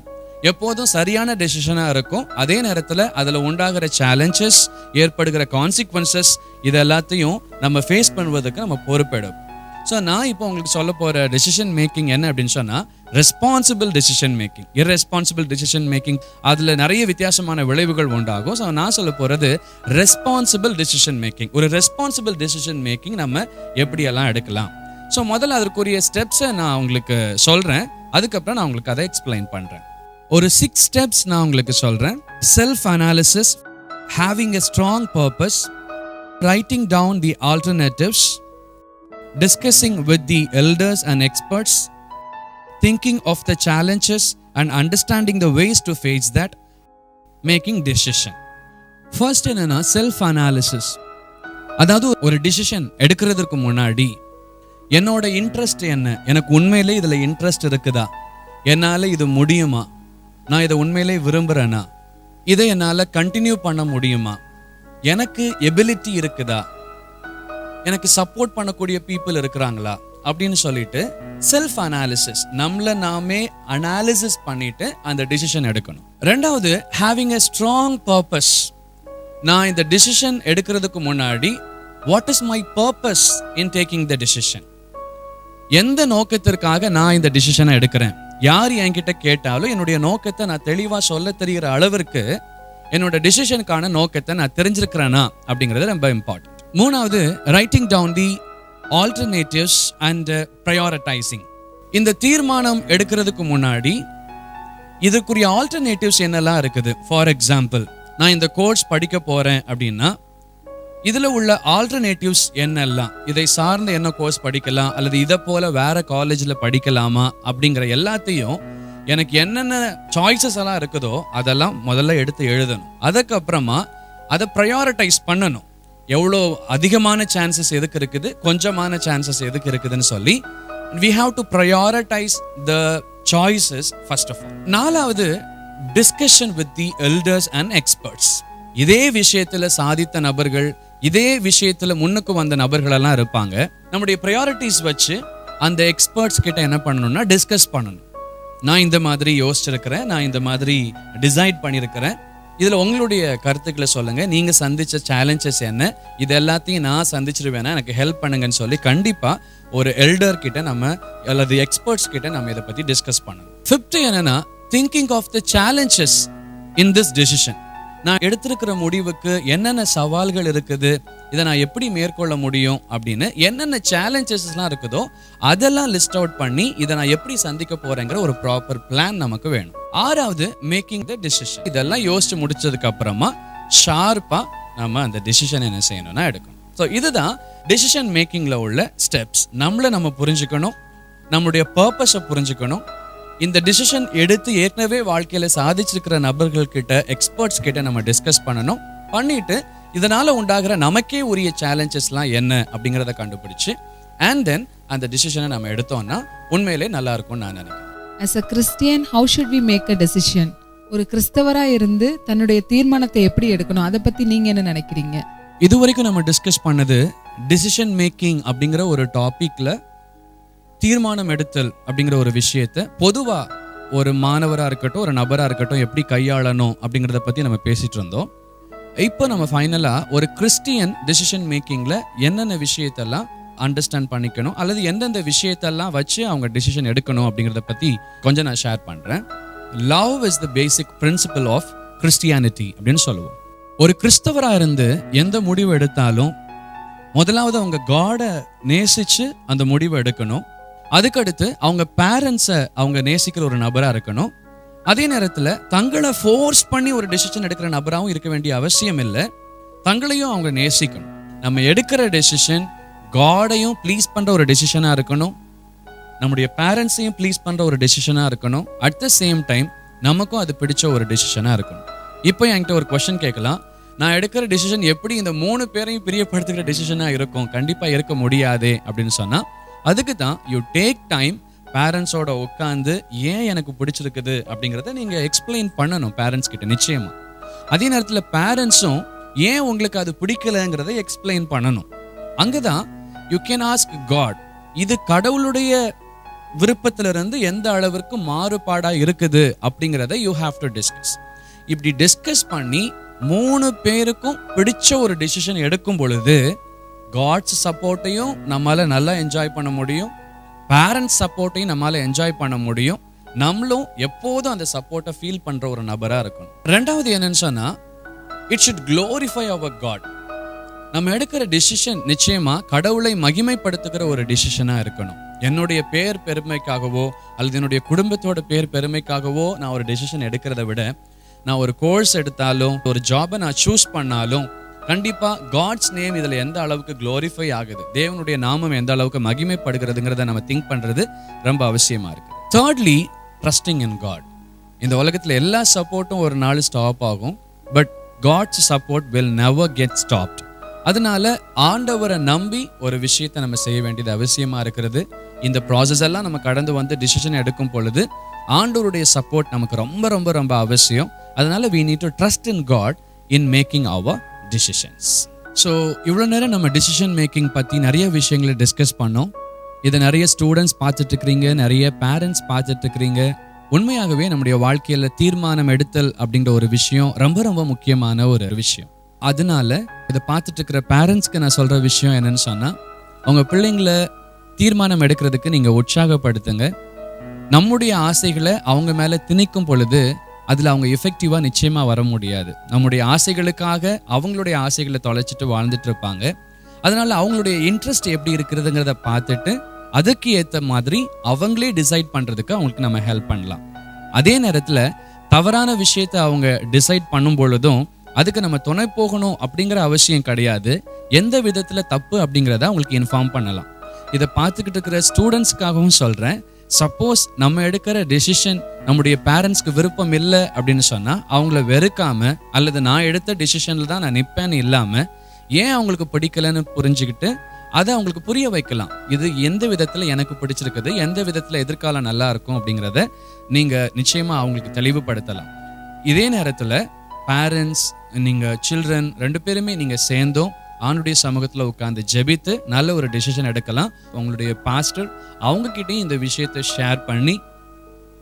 எப்போதும் சரியான டெசிஷனாக இருக்கும். அதே நேரத்தில் அதில் உண்டாகிற சேலஞ்சஸ், ஏற்படுகிற கான்சிக்வன்சஸ், இது எல்லாத்தையும் நம்ம ஃபேஸ் பண்ணுவதற்கு நம்ம பொறுப்பெடுப்போம். ஸோ நான் இப்போ உங்களுக்கு சொல்ல போகிற டெசிஷன் மேக்கிங் என்ன அப்படின்னு சொன்னால், responsible decision making. Irresponsible decision making அதில் நிறைய வித்தியாசமான விளைவுகள் உண்டாகும். ஸோ நான் சொல்ல போகிறது ரெஸ்பான்சிபிள் டெசிஷன் மேக்கிங். ஒரு ரெஸ்பான்சிபிள் டெசிஷன் மேக்கிங் நம்ம எப்படியெல்லாம் எடுக்கலாம். ஸோ முதல்ல அதற்குரிய ஸ்டெப்ஸை நான் உங்களுக்கு சொல்கிறேன், அதுக்கப்புறம் நான் உங்களுக்கு அதை எக்ஸ்பிளைன் பண்ணுறேன். ஒரு 6 ஸ்டெப்ஸ் நான் உங்களுக்கு சொல்கிறேன். Self analysis, having a strong purpose, writing down the alternatives, discussing with the elders and experts, thinking of the challenges and understanding the ways to face that, making decision. First என்னன்னா self analysis. அதாவது ஒரு decision எடுக்கிறதுக்கு முன்னாடி என்னோட interest என்ன, எனக்கு உண்மையிலே இதில் இன்ட்ரெஸ்ட் இருக்குதா, என்னால் இது முடியுமா, நான் இதை உண்மையிலே விரும்புகிறேனா, இதை என்னால் கண்டினியூ பண்ண முடியுமா, எனக்கு எபிலிட்டி இருக்குதா, எனக்கு சப்போர்ட் பண்ணக்கூடிய பீப்புள் இருக்கிறாங்களா அப்படின்னு சொல்லிட்டு செல்ஃப் அனாலிசிஸ், நம்மளை நாமே அனாலிசிஸ் பண்ணிட்டு அந்த டிசிஷன் எடுக்கணும். ரெண்டாவது, ஹேவிங் எ ஸ்ட்ராங் பர்பஸ். நான் இந்த டிசிஷன் எடுக்கிறதுக்கு முன்னாடி what is my purpose in taking the decision, எந்த நோக்கத்திற்காக நான் இந்த டிசிஷனை எடுக்கிறேன், யார் என்கிட்ட கேட்டாலும் என்னுடைய நோக்கத்தை நான் தெளிவாக சொல்ல தெரிகிற அளவிற்கு என்னோட டிசிஷனுக்கான நோக்கத்தை நான் தெரிஞ்சிருக்கிறேனா அப்படிங்கிறது ரொம்ப இம்பார்ட்டன்ட். மூணாவது, writing down the alternatives and prioritising. இந்த தீர்மானம் எடுக்கிறதுக்கு முன்னாடி இதுக்குரிய ஆல்டர்னேட்டிவ்ஸ் என்னெல்லாம் இருக்குது. ஃபார் எக்ஸாம்பிள், நான் இந்த கோர்ஸ் படிக்க போகிறேன் அப்படின்னா இதில் உள்ள ஆல்டர்னேட்டிவ்ஸ் என்னெல்லாம், இதை சார்ந்த என்ன கோர்ஸ் படிக்கலாம் அல்லது இதை போல் வேறு காலேஜில் படிக்கலாமா அப்படிங்கிற எல்லாத்தையும் எனக்கு என்னென்ன சாய்ஸஸ் எல்லாம் இருக்குதோ அதெல்லாம் முதல்ல எடுத்து எழுதணும். அதுக்கப்புறமா அதை ப்ரையாரிட்டைஸ் பண்ணணும். எவ்வளோ அதிகமான சான்சஸ் எதுக்கு இருக்குது, கொஞ்சமான சான்சஸ் எதுக்கு இருக்குதுன்னு சொல்லி we have to prioritize the choices first of all. நாலாவது, discussion with the elders and experts. இதே விஷயத்துல சாதித்த நபர்கள், இதே விஷயத்துல முன்னுக்கு வந்த நபர்களெல்லாம் இருப்பாங்க. நம்முடைய ப்ரையாரிட்டிஸ் வச்சு அந்த எக்ஸ்பர்ட்ஸ் கிட்ட என்ன பண்ணணும்னா டிஸ்கஸ் பண்ணணும். நான் இந்த மாதிரி யோசிச்சிருக்கிறேன், நான் இந்த மாதிரி டிசைட் பண்ணியிருக்கிறேன், இதில் உங்களுடைய கருத்துக்களை சொல்லுங்கள், நீங்கள் சந்தித்த சேலஞ்சஸ் என்ன, இது எல்லாத்தையும் நான் சந்திச்சிருவேனா, எனக்கு ஹெல்ப் பண்ணுங்கன்னு சொல்லி கண்டிப்பாக ஒரு எல்டர் கிட்ட நம்ம அல்லது எக்ஸ்பர்ட்ஸ் கிட்ட நம்ம இதை பற்றி டிஸ்கஸ் பண்ணணும். ஃபிஃப்த்து என்னன்னா, thinking of the challenges in this decision. நான் எடுத்திருக்கிற முடிவுக்கு என்னென்ன சவால்கள் இருக்குது, இதை நான் எப்படி மேற்கொள்ள முடியும் அப்படின்னு என்னென்ன சேலஞ்சஸ்லாம் இருக்குதோ அதெல்லாம் லிஸ்ட் அவுட் பண்ணி இதை நான் எப்படி சந்திக்க போறேங்கிற ஒரு ப்ராப்பர் பிளான் நமக்கு வேணும். 6வது மேக்கிங் த டிசிஷன். இதெல்லாம் யோசிச்சு முடிச்சதுக்கு அப்புறமா ஷார்ப்பா நம்ம அந்த டிசிஷன் என்ன செய்யணும்னா எடுக்கணும். ஸோ இதுதான் டிசிஷன் மேக்கிங்ல உள்ள ஸ்டெப்ஸ். நம்மளை நம்ம புரிஞ்சுக்கணும், நம்மளுடைய பர்பஸை புரிஞ்சுக்கணும். இந்த டிசிஷன் எடுத்து ஏற்கனவே வாழ்க்கையில சாதிச்சிருக்கிற நபர்கள் கிட்ட, எக்ஸ்பர்ட்ஸ் கிட்ட நம்ம டிஸ்கஸ் பண்ணணும். பண்ணிட்டு இதனால உண்டாகிற நமக்கே உரிய சேலஞ்சஸ்லாம் என்ன அப்படிங்கிறத கண்டுபிடிச்சு அண்ட் தென் அந்த டிசிஷனை நம்ம எடுத்தோம்னா உண்மையிலே நல்லா இருக்கும்னு நான் நினைக்கிறேன். As a Christian, how should we make a decision? ஒரு கிறிஸ்தவரா இருந்து தன்னுடைய தீர்மானத்தை எப்படி எடுக்கணும், அதை பத்தி நீங்க என்ன நினைக்கிறீங்க? இதுவரைக்கும் நம்ம டிஸ்கஸ் பண்ணது டிசிஷன் மேக்கிங் அப்படிங்கிற ஒரு டாபிக்ல தீர்மானம் எடுத்தல் அப்படிங்கிற ஒரு விஷயத்தை பொதுவா ஒரு மாணவராக இருக்கட்டும், ஒரு நபராக இருக்கட்டும், எப்படி கையாளணும் அப்படிங்கிறத பற்றி நம்ம பேசிட்டு இருந்தோம். இப்போ நம்ம ஃபைனலாக ஒரு கிறிஸ்டியன் டிசிஷன் மேக்கிங்கில் என்னென்ன விஷயத்தெல்லாம் அண்டர்ஸ்டாண்ட் பண்ணிக்கணும் அல்லது எந்தெந்த விஷயத்தெல்லாம் வச்சு அவங்க டிசிஷன் எடுக்கணும் அப்படிங்கிறத பற்றி கொஞ்சம் நான் ஷேர் பண்ணுறேன். Love is the basic principle of Christianity அப்படின்னு சொல்லுவோம். ஒரு கிறிஸ்தவராக இருந்து எந்த முடிவு எடுத்தாலும் முதலாவது அவங்க காடை நேசித்து அந்த முடிவை எடுக்கணும். அதுக்கடுத்து அவங்க பேரண்ட்ஸை அவங்க நேசிக்கிற ஒரு நபராக இருக்கணும். அதே நேரத்தில் தங்களை ஃபோர்ஸ் பண்ணி ஒரு டெசிஷன் எடுக்கிற நபராகவும் இருக்க வேண்டிய அவசியம் இல்லை. தங்களையும் அவங்க நேசிக்கணும். நம்ம எடுக்கிற டெசிஷன் காடையும் ப்ளீஸ் பண்ணுற ஒரு டெசிஷனாக இருக்கணும், நம்முடைய பேரண்ட்ஸையும் ப்ளீஸ் பண்ணுற ஒரு டெசிஷனாக இருக்கணும். அட் த சேம் டைம் நமக்கும் அது பிடிச்ச ஒரு டெசிஷனாக இருக்கணும். இப்போ என்கிட்ட ஒரு கொஸ்டின் கேட்கலாம், நான் எடுக்கிற டெசிஷன் எப்படி இந்த 3 பேரையும் பிரியப்படுத்துகிற டெசிஷனாக இருக்கும்? கண்டிப்பாக இருக்க முடியாதே அப்படின்னு சொன்னால் அதுக்கு தான் யூ டேக் டைம் பேரண்ட்ஸோட உட்காந்து ஏன் எனக்கு பிடிச்சிருக்குது அப்படிங்கிறத நீங்கள் எக்ஸ்பிளைன் பண்ணணும் பேரண்ட்ஸ் கிட்ட நிச்சயமா. அதே நேரத்தில் பேரண்ட்ஸும் ஏன் உங்களுக்கு அது பிடிக்கலைங்கிறத எக்ஸ்பிளைன் பண்ணணும். அங்கே தான் யூ கேன் ஆஸ்க் காட், இது கடவுளுடைய விருப்பத்திலிருந்து எந்த அளவிற்கு மாறுபாடாக இருக்குது அப்படிங்கிறத யூ ஹாவ் டு டிஸ்கஸ். இப்படி டிஸ்கஸ் பண்ணி 3 பேருக்கும் பிடிச்ச ஒரு டிசிஷன் எடுக்கும் பொழுது காட்ஸ் சப்போர்ட்டையும் நம்மளால நல்லா என்ஜாய் பண்ண முடியும், பேரண்ட்ஸ் சப்போர்ட்டையும் நம்மளால என்ஜாய் பண்ண முடியும். நம்மளும் எப்போதும் அந்த சப்போர்ட்டை ஃபீல் பண்ற ஒரு நபரா இருக்கணும். 2வது என்னன்னு சொன்னா, it should glorify our God. நம்ம எடுக்கிற டிசிஷன் நிச்சயமா கடவுளை மகிமைப்படுத்துகிற ஒரு டிசிஷனா இருக்கணும். என்னுடைய பேர் பெருமைக்காகவோ அல்லது என்னுடைய குடும்பத்தோட பேர் பெருமைக்காகவோ நான் ஒரு டிசிஷன் எடுக்கிறத விட, நான் ஒரு கோர்ஸ் எடுத்தாலும் ஒரு ஜாபை நான் சூஸ் பண்ணாலும் கண்டிப்பா காட்ஸ் நேம் இதுல எந்த அளவுக்கு க்ளோரிஃபை ஆகுது, தேவனுடைய நாமம் எந்த அளவுக்கு மகிமைப்படுகிறதுங்கிறத நம்ம திங்க் பண்றது ரொம்ப அவசியமா இருக்கு. 3rdly, trusting in God. இந்த உலகத்துல எல்லா சப்போர்ட்டும் ஒரு நாள் ஸ்டாப் ஆகும், but God's support will never get stopped. அதனால ஆண்டவரை நம்பி ஒரு விஷயத்தை நம்ம செய்ய வேண்டியது அவசியமா இருக்கிறது. இந்த ப்ராசஸ் எல்லாம் நம்ம கடந்து வந்து டிசிஷன் எடுக்கும் பொழுது ஆண்டவருடைய சப்போர்ட் நமக்கு ரொம்ப ரொம்ப ரொம்ப அவசியம். அதனால we need to trust in God in making our decisions. So இவ்வளோ நேரம் நம்ம டிசிஷன் மேக்கிங் பற்றி நிறைய விஷயங்களை டிஸ்கஸ் பண்ணோம். இதை நிறைய ஸ்டூடெண்ட்ஸ் பார்த்துட்டு இருக்கிறீங்க, நிறைய பேரண்ட்ஸ் பார்த்துட்டு இருக்கிறீங்க. உண்மையாகவே நம்முடைய வாழ்க்கையில் தீர்மானம் எடுத்தல் அப்படிங்கிற ஒரு விஷயம் ரொம்ப ரொம்ப முக்கியமான ஒரு விஷயம். அதனால இதை பார்த்துட்டு இருக்கிற பேரண்ட்ஸ்க்கு நான் சொல்கிற விஷயம் என்னன்னு சொன்னால், அவங்க பிள்ளைங்களை தீர்மானம் எடுக்கிறதுக்கு நீங்கள் உற்சாகப்படுத்துங்க. நம்முடைய ஆசைகளை அவங்க மேலே திணிக்கும் பொழுது அதில் அவங்க எஃபெக்டிவாக நிச்சயமாக வர முடியாது. நம்முடைய ஆசைகளுக்காக அவங்களுடைய ஆசைகளை தொலைச்சிட்டு வாழ்ந்துட்டு இருப்பாங்க. அதனால அவங்களுடைய இன்ட்ரெஸ்ட் எப்படி இருக்கிறதுங்கிறத பார்த்துட்டு அதுக்கு ஏற்ற மாதிரி அவங்களே டிசைட் பண்ணுறதுக்கு அவங்களுக்கு நம்ம ஹெல்ப் பண்ணலாம். அதே நேரத்தில் தவறான விஷயத்தை அவங்க டிசைட் பண்ணும் பொழுதும் அதுக்கு நம்ம துணை போகணும் அப்படிங்கிற அவசியம் கிடையாது. எந்த விதத்தில் தப்பு அப்படிங்கிறத அவங்களுக்கு இன்ஃபார்ம் பண்ணலாம். இதை பார்த்துக்கிட்டு இருக்கிற ஸ்டூடெண்ட்ஸ்க்காகவும் சொல்கிறேன், சப்போஸ் நம்ம எடுக்கிற டெசிஷன் நம்முடைய பேரண்ட்ஸ்க்கு விருப்பம் இல்லை அப்படின்னு சொன்னால் அவங்கள வெறுக்காம அல்லது நான் எடுத்த டெசிஷனில் தான் நான் நிற்பேன்னு இல்லாமல் ஏன் அவங்களுக்கு பிடிக்கலன்னு புரிஞ்சுக்கிட்டு அதை அவங்களுக்கு புரிய வைக்கலாம். இது எந்த விதத்தில் எனக்கு பிடிச்சிருக்குது, எந்த விதத்தில் எதிர்காலம் நல்லா இருக்கும் அப்படிங்கிறத நீங்கள் நிச்சயமாக அவங்களுக்கு தெளிவுபடுத்தலாம். இதே நேரத்தில் பேரண்ட்ஸ், நீங்கள் சில்ட்ரன் 2 பேருமே நீங்கள் சேர்ந்தோம் ஆண்டுடைய சமூகத்தில் உட்காந்து ஜெபித்து நல்ல ஒரு டெசிஷன் எடுக்கலாம். உங்களுடைய பாஸ்டர் அவங்கக்கிட்டையும் இந்த விஷயத்தை ஷேர் பண்ணி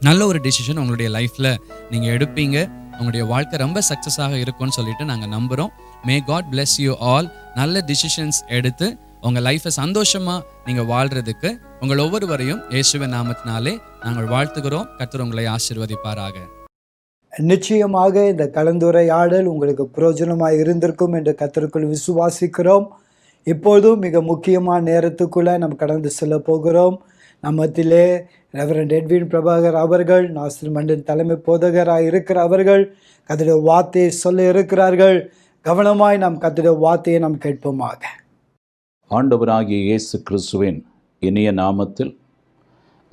நல்ல ஒரு டெசிஷன் உங்களுடைய லைஃப்பில் நீங்கள் எடுப்பீங்க. உங்களுடைய வாழ்க்கை ரொம்ப சக்ஸஸாக இருக்கும்னு சொல்லிட்டு நாங்கள் நம்புகிறோம். May God bless you all. நல்ல டிசிஷன்ஸ் எடுத்து உங்கள் லைஃப்பை சந்தோஷமாக நீங்கள் வாழ்கிறதுக்கு உங்கள் ஒவ்வொருவரையும் இயேசுவின் நாமத்தினாலே நாங்கள் வாழ்த்துகிறோம். கர்த்தர் உங்களை ஆசீர்வதிப்பாராக. நிச்சயமாக இந்த கலந்துரையாடல் உங்களுக்கு பிரயோஜனமாக இருந்திருக்கும் என்று கர்த்தருக்குள் விசுவாசிக்கிறோம். இப்போதும் மிக முக்கியமான நேரத்துக்குள்ளே நம்ம கடந்து செல்ல போகிறோம். நம்மத்திலே ரெவரண்ட் எட்வின் பிரபாகர் அவர்கள், நாசர் மண்டன் தலைமை போதகராக இருக்கிற அவர்கள் கர்த்தருடைய வார்த்தையை சொல்ல இருக்கிறார்கள். கவனமாய் நாம் கர்த்தருடைய வார்த்தையை நாம் கேட்போமாக. ஆண்டவராகிய இயேசு கிறிஸ்துவின் இனிய நாமத்தில்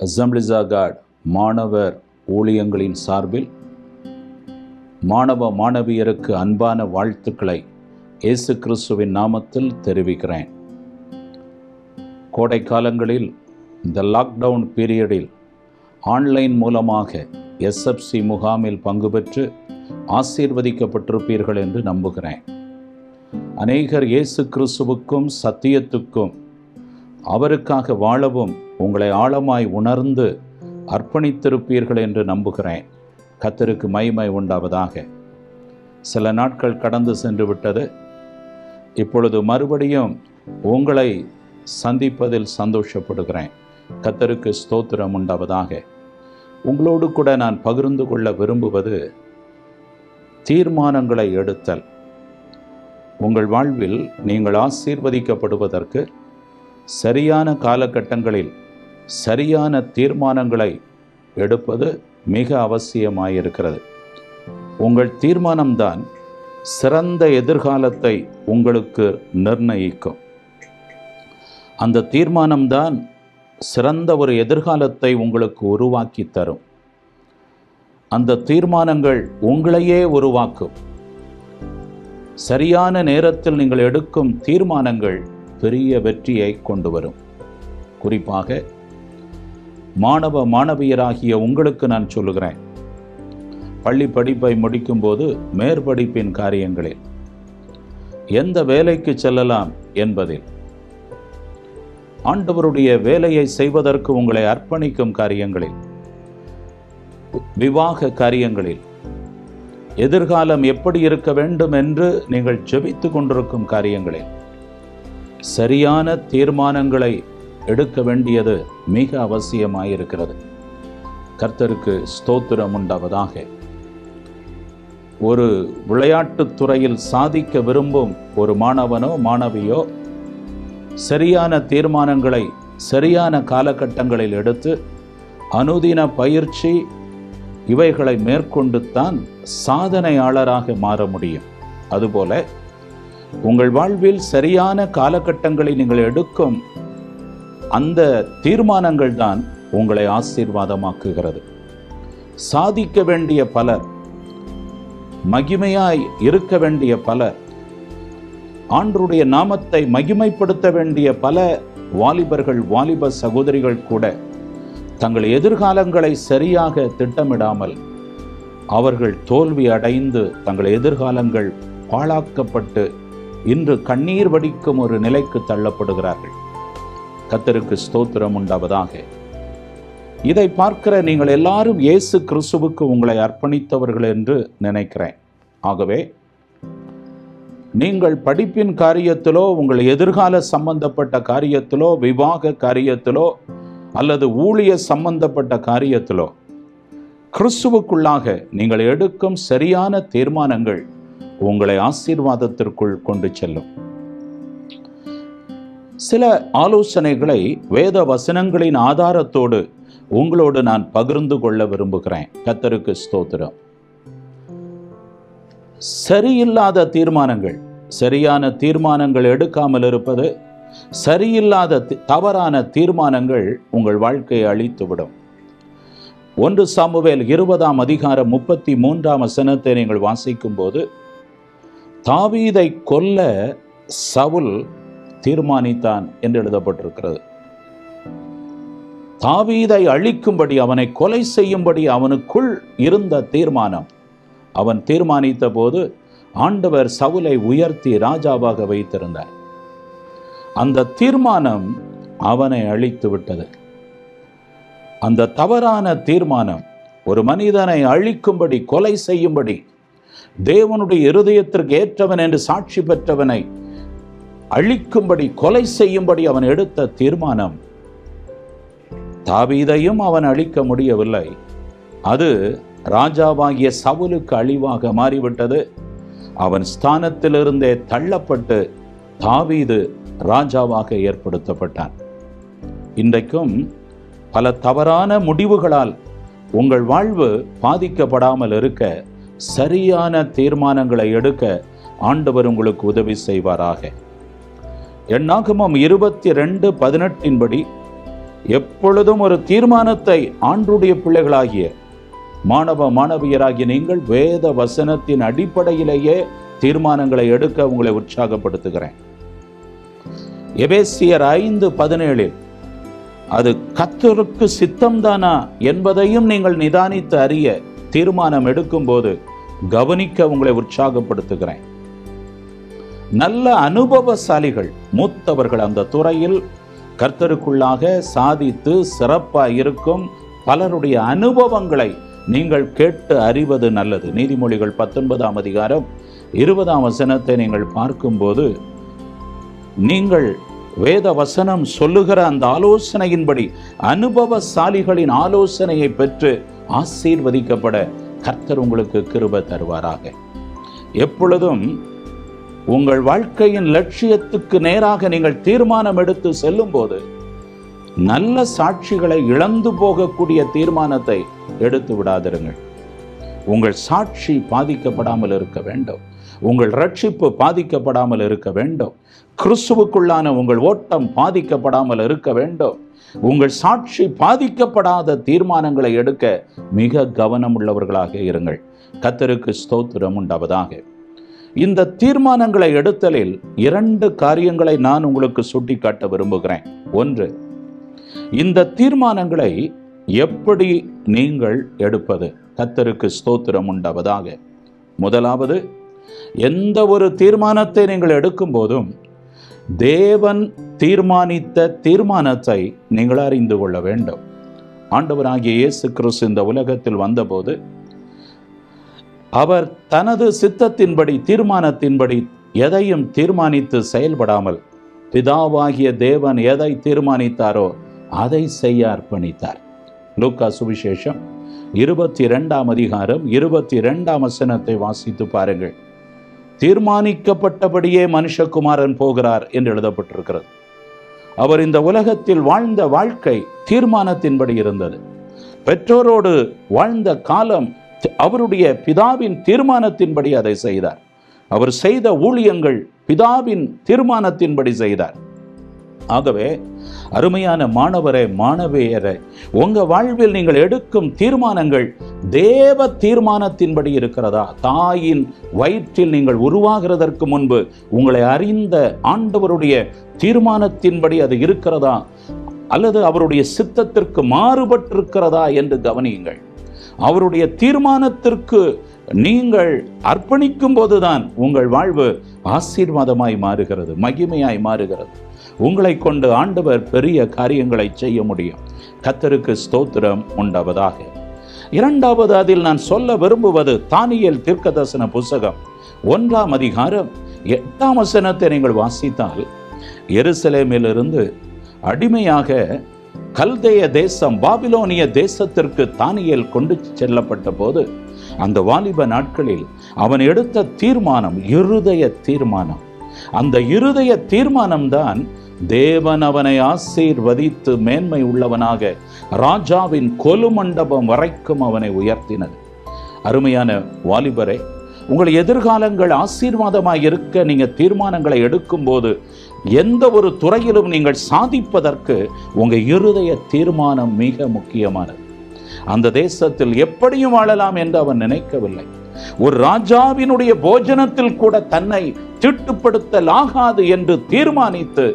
அசெம்பிளிஸ் ஆஃப் காட் மாணவர் ஊழியங்களின் சார்பில் மாணவ மாணவியருக்கு அன்பான வாழ்த்துக்களை இயேசு கிறிஸ்துவின் நாமத்தில் தெரிவிக்கிறேன். கோடை காலங்களில் இந்த லாக்டவுன் பீரியடில் ஆன்லைன் மூலமாக SFC முகாமில் பங்கு பெற்று ஆசீர்வதிக்கப்பட்டிருப்பீர்கள் என்று நம்புகிறேன். அநேகர் இயேசு கிறிஸ்துவுக்கும் சத்தியத்துக்கும் அவருக்காக வாழவும் உங்களை ஆழமாய் உணர்ந்து அர்ப்பணித்திருப்பீர்கள் என்று நம்புகிறேன். கர்த்தருக்கு மகிமை உண்டாவதாக. சில நாட்கள் கடந்து சென்று விட்டது. இப்பொழுது மறுபடியும் உங்களை சந்திப்பதில் சந்தோஷப்படுகிறேன். கர்த்தருக்கு ஸ்தோத்திரம் உண்டாவதாக. உங்களோடு கூட நான் பகிர்ந்து கொள்ள விரும்புவது தீர்மானங்களை எடுத்தல். உங்கள் வாழ்வில் நீங்கள் ஆசீர்வதிக்கப்படுவதற்கு சரியான காலகட்டங்களில் சரியான தீர்மானங்களை எடுப்பது மிக அவசியமாயிருக்கிறது. உங்கள் தீர்மானம்தான் சிறந்த எதிர்காலத்தை உங்களுக்கு நிர்ணயிக்கும். அந்த தீர்மானம்தான் சிறந்த ஒரு எதிர்காலத்தை உங்களுக்கு உருவாக்கி தரும். அந்த தீர்மானங்கள் உங்களையே உருவாக்கும். சரியான நேரத்தில் நீங்கள் எடுக்கும் தீர்மானங்கள் பெரிய வெற்றியை கொண்டு வரும். குறிப்பாக மாணவ மாணவியராகிய உங்களுக்கு நான் சொல்லுகிறேன், பள்ளி படிப்பை முடிக்கும்போது மேற்படிப்பின் காரியங்களில், எந்த வேலைக்கு செல்லலாம் என்பதில், ஆண்டவருடைய வேலையை செய்வதற்கு உங்களை அர்ப்பணிக்கும் காரியங்களில், விவாக காரியங்களில், எதிர்காலம் எப்படி இருக்க வேண்டும் என்று நீங்கள் ஜெபித்து கொண்டிருக்கும் காரியங்களில் சரியான தீர்மானங்களை எடுக்க வேண்டியது மிக அவசியமாயிருக்கிறது. கர்த்தருக்கு ஸ்தோத்திரம் உண்டாவதாக. ஒரு விளையாட்டுத் துறையில் சாதிக்க விரும்பும் ஒரு மாணவனோ மாணவியோ சரியான தீர்மானங்களை சரியான காலகட்டங்களில் எடுத்து அனுதின பயிற்சி இவைகளை மேற்கொண்டு தான் சாதனையாளராக மாற முடியும். அதுபோல உங்கள் வாழ்வில் சரியான காலகட்டங்களை நீங்கள் எடுக்கும் அந்த தீர்மானங்கள் தான் உங்களை ஆசீர்வாதமாக்குகிறது. சாதிக்க வேண்டிய பலர், மகிமையாய் இருக்க வேண்டிய பலர், ஆண்டவருடைய நாமத்தை மகிமைப்படுத்த வேண்டிய பல வாலிபர்கள், வாலிப சகோதரிகள் கூட தங்கள் எதிர்காலங்களை சரியாக திட்டமிடாமல் அவர்கள் தோல்வி அடைந்து தங்கள் எதிர்காலங்கள் பாழாக்கப்பட்டு இன்று கண்ணீர் வடிக்கும் ஒரு நிலைக்கு தள்ளப்படுகிறார்கள். கர்த்தருக்கு ஸ்தோத்திரம் உண்டாவதாக. இதை பார்க்கிற நீங்கள் எல்லாரும் இயேசு கிறிஸ்துவுக்கு உங்களை அர்ப்பணித்தவர்கள் என்று நினைக்கிறேன். ஆகவே நீங்கள் படிப்பின் காரியத்திலோ, உங்கள் எதிர்கால சம்பந்தப்பட்ட காரியத்திலோ, விவாக காரியத்திலோ அல்லது ஊழிய சம்பந்தப்பட்ட காரியத்திலோ கிறிஸ்துவுக்குள்ளாக நீங்கள் எடுக்கும் சரியான தீர்மானங்கள் உங்களை ஆசீர்வாதத்திற்குள் கொண்டு செல்லும். சில ஆலோசனைகளை வேத வசனங்களின் ஆதாரத்தோடு உங்களோடு நான் பகிர்ந்து கொள்ள விரும்புகிறேன். கர்த்தருக்கு ஸ்தோத்திரம். சரியில்லாத தீர்மானங்கள், சரியான தீர்மானங்கள் எடுக்காமல் இருப்பது, சரியில்லாத தவறான தீர்மானங்கள் உங்கள் வாழ்க்கையை அழித்துவிடும். 1 சாமுவேல் 20ஆம் அதிகாரம் 33ஆம் வசனத்தை நீங்கள் வாசிக்கும் போது, தாவீதை கொல்ல சவுல் தீர்மானித்தான் என்று எழுதப்பட்டிருக்கிறது. தாவீதை அழிக்கும்படி, அவனை கொலை செய்யும்படி அவனுக்குள் இருந்த தீர்மானம், அவன் தீர்மானித்த போது ஆண்டவர் சவுலை உயர்த்தி ராஜாவாக வைத்திருந்தார். அந்த தீர்மானம் அவனை அழித்து விட்டது. அந்த தவறான தீர்மானம் ஒரு மனிதனை அழிக்கும்படி, கொலை செய்யும்படி, தேவனுடைய இருதயத்திற்கு ஏற்றவன் என்று சாட்சி பெற்றவனை அழிக்கும்படி, கொலை செய்யும்படி அவன் எடுத்த தீர்மானம் தாவீதையும் அவன் அழிக்க முடியவில்லை. அது ராஜாவாகிய சவுலுக்கு அழிவாக மாறிவிட்டது. அவன் ஸ்தானத்திலிருந்தே தள்ளப்பட்டு தாவீது ராஜாவாக ஏற்படுத்தப்பட்டான். இன்றைக்கும் பல தவறான முடிவுகளால் உங்கள் வாழ்வு பாதிக்கப்படாமல் இருக்க சரியான தீர்மானங்களை எடுக்க ஆண்டவர் உங்களுக்கு உதவி செய்வாராக. எண்ணாகமம் 22:18 எப்பொழுதும் ஒரு தீர்மானத்தை ஆண்டவருடைய பிள்ளைகளாகிய மாணவ மாணவியராகிய நீங்கள் வேத வசனத்தின் அடிப்படையிலேயே தீர்மானங்களை எடுக்க உங்களை உற்சாகப்படுத்துகிறேன். எபேசியர் 5:17 அது கர்த்தருக்கு சித்தம்தானா என்பதையும் நீங்கள் நிதானித்து அறிய தீர்மானம் எடுக்கும் போது கவனிக்க உங்களை உற்சாகப்படுத்துகிறேன். நல்ல அனுபவசாலிகள், மூத்தவர்கள், அந்த துறையில் கர்த்தருக்குள்ளாக சாதித்து சிறப்பாக இருக்கும் பலருடைய அனுபவங்களை நீங்கள் கேட்டு அறிவது நல்லது. நீதிமொழிகள் 19:20 நீங்கள் பார்க்கும்போது, நீங்கள் வேத வசனம் சொல்லுகிற அந்த ஆலோசனையின்படி அனுபவசாலிகளின் ஆலோசனையை பெற்று ஆசீர்வதிக்கப்பட கர்த்தர் உங்களுக்கு கிருபை தருவாராக. எப்பொழுதும் உங்கள் வாழ்க்கையின் லட்சியத்துக்கு நேராக நீங்கள் தீர்மானம் எடுத்து செல்லும் போது நல்ல சாட்சிகளை இழந்து போகக்கூடிய தீர்மானத்தை எடுத்து விடாதிருங்கள். உங்கள் சாட்சி பாதிக்கப்படாமல் இருக்க வேண்டும். உங்கள் ரட்சிப்பு பாதிக்கப்படாமல் இருக்க வேண்டும். கிறிஸ்துவுக்குள்ளான உங்கள் ஓட்டம் பாதிக்கப்படாமல் இருக்க வேண்டும். உங்கள் சாட்சி பாதிக்கப்படாத தீர்மானங்களை எடுக்க மிக கவனம் உள்ளவர்களாக இருங்கள். கர்த்தருக்கு ஸ்தோத்திரம் உண்டாவதாக. இந்த தீர்மானங்களை எடுத்தலில் 2 காரியங்களை நான் உங்களுக்கு சுட்டிக்காட்ட விரும்புகிறேன். ஒன்று, இந்த தீர்மானங்களை எப்படி நீங்கள் எடுப்பது? கர்த்தருக்கு ஸ்தோத்திரம் உண்டாவதாக. முதலாவது, எந்த ஒரு தீர்மானத்தை நீங்கள் எடுக்கும் போதும் தேவன் தீர்மானித்த தீர்மானத்தை நீங்கள் அறிந்து கொள்ள வேண்டும். ஆண்டவராகிய இயேசு கிறிஸ்து இந்த உலகத்தில் வந்தபோது அவர் தனது சித்தத்தின்படி தீர்மானத்தின்படி எதையும் தீர்மானித்து செயல்படாமல் பிதாவாகிய தேவன் எதை தீர்மானித்தாரோ அதை செய்ய அர்ப்பணித்தார். லூக்கா சுவிசேஷம் 22:22 வாசித்து பாருங்கள். தீர்மானிக்கப்பட்டபடியே மனுஷகுமாரன் போகிறார் என்று எழுதப்பட்டிருக்கிறது. அவர் இந்த உலகத்தில் வாழ்ந்த வாழ்க்கை தீர்மானத்தின்படி இருந்தது. பெற்றோரோடு வாழ்ந்த காலம் அவருடைய பிதாவின் தீர்மானத்தின்படி அதை செய்தார். அவர் செய்த ஊழியங்கள் பிதாவின் தீர்மானத்தின்படி செய்தார். ஆகவே அருமையான மாணவரே, மாணவியரே, உங்க வாழ்வில் நீங்கள் எடுக்கும் தீர்மானங்கள் தேவ தீர்மானத்தின்படி இருக்கிறதா? தாயின் வயிற்றில் நீங்கள் உருவாகிறதற்கு முன்பு உங்களை அறிந்த ஆண்டவருடைய தீர்மானத்தின்படி அது இருக்கிறதா, அல்லது அவருடைய சித்தத்திற்கு மாறுபட்டிருக்கிறதா என்று கவனியுங்கள். அவருடைய தீர்மானத்திற்கு நீங்கள் அர்ப்பணிக்கும் போதுதான் உங்கள் வாழ்வு ஆசீர்வாதமாய் மாறுகிறது, மகிமையாய் மாறுகிறது. உங்களை கொண்டு ஆண்டவர் பெரிய காரியங்களை செய்ய முடியும். கர்த்தருக்கு ஸ்தோத்திரம் உண்டாவதாக. இரண்டாவது, அதில் நான் சொல்ல விரும்புவது தானியேல் தீர்க்கதரிசன புத்தகம் 1:8 நீங்கள் வாசித்தால், எருசலேமிலிருந்து அடிமையாக கல்தேய தேசம் பாபிலோனிய தேசத்திற்கு தானியேல் கொண்டு செல்லப்பட்ட போது அந்த வாலிப நாட்களில் அவன் எடுத்த தீர்மானம் இருதய தீர்மானம். அந்த இருதய தீர்மானம்தான் தேவன் அவனை ஆசீர்வதித்து மேன்மை உள்ளவனாக ராஜாவின் கொலுமண்டபம் வரைக்கும் அவனை உயர்த்தினது. அருமையான வாலிபரே, உங்கள் எதிர்காலங்கள் ஆசீர்வாதமாய் இருக்க நீங்க தீர்மானங்களை எடுக்கும் போது எந்த ஒரு துறையிலும் நீங்கள் சாதிப்பதற்கு உங்க இருதய தீர்மானம் மிக முக்கியமானது. அந்த தேசத்தில் எப்படியும் வாழலாம் என்று அவன் நினைக்கவில்லை. ஒரு ராஜாவினுடைய போஜனத்தில் கூட தன்னை தீட்டுப்படுத்தலாகாது என்று தீர்மானித்து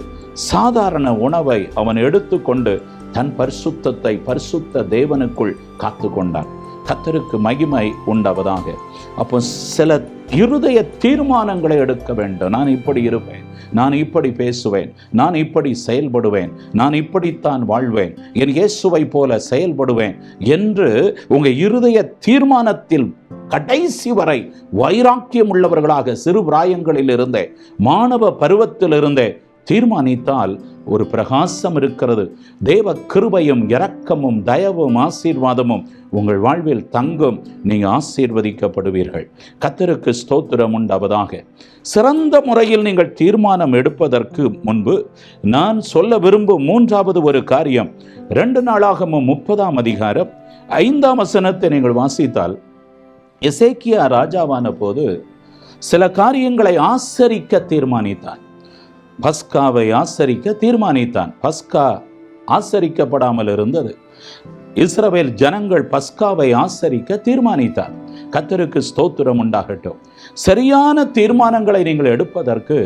சாதாரண உணவை அவன் எடுத்துக்கொண்டு தன் பரிசுத்தத்தை பரிசுத்த தேவனுக்குள் காத்து கொண்டான். கர்த்தருக்கு மகிமை உண்டாவதாக. அப்போ சில இருதய தீர்மானங்களை எடுக்க வேண்டும். நான் இப்படி இருப்பேன், நான் இப்படி பேசுவேன், நான் இப்படி செயல்படுவேன், நான் இப்படித்தான் வாழ்வேன், என் இயேசுவை போல செயல்படுவேன் என்று உங்க இருதய தீர்மானத்தில் கடைசி வரை வைராக்கியம் உள்ளவர்களாக சிறு பிராயங்களில் இருந்தே மாணவ பருவத்தில் இருந்தே தீர்மானித்தால் ஒரு பிரகாசம் இருக்கிறது. தேவ கிருபையும் இரக்கமும் தயவும் ஆசீர்வாதமும் உங்கள் வாழ்வில் தங்கும். நீங்கள் ஆசீர்வதிக்கப்படுவீர்கள். கர்த்தருக்கு ஸ்தோத்திரம் உண்டாவதாக. சிறந்த முறையில் நீங்கள் தீர்மானம் எடுப்பதற்கு முன்பு நான் சொல்ல விரும்பும் மூன்றாவது ஒரு காரியம், 2 நாளாகமம் 30ஆம் அதிகாரம் 5ஆம் வசனத்தை நீங்கள் வாசித்தால், எசேக்கியா ராஜாவான போது சில காரியங்களை ஆசரிக்க தீர்மானித்தான். பஸ்காவை ஆசரிக்க தீர்மானித்தான். பஸ்கா ஆசரிக்கப்படாமல் இருந்தது. இஸ்ரவேல் ஜனங்கள் பஸ்காவை ஆசரிக்க தீர்மானித்தார். கர்த்தருக்கு ஸ்தோத்திரம் உண்டாகட்டும். சரியான தீர்மானங்களை நீங்கள் எடுப்பதற்கு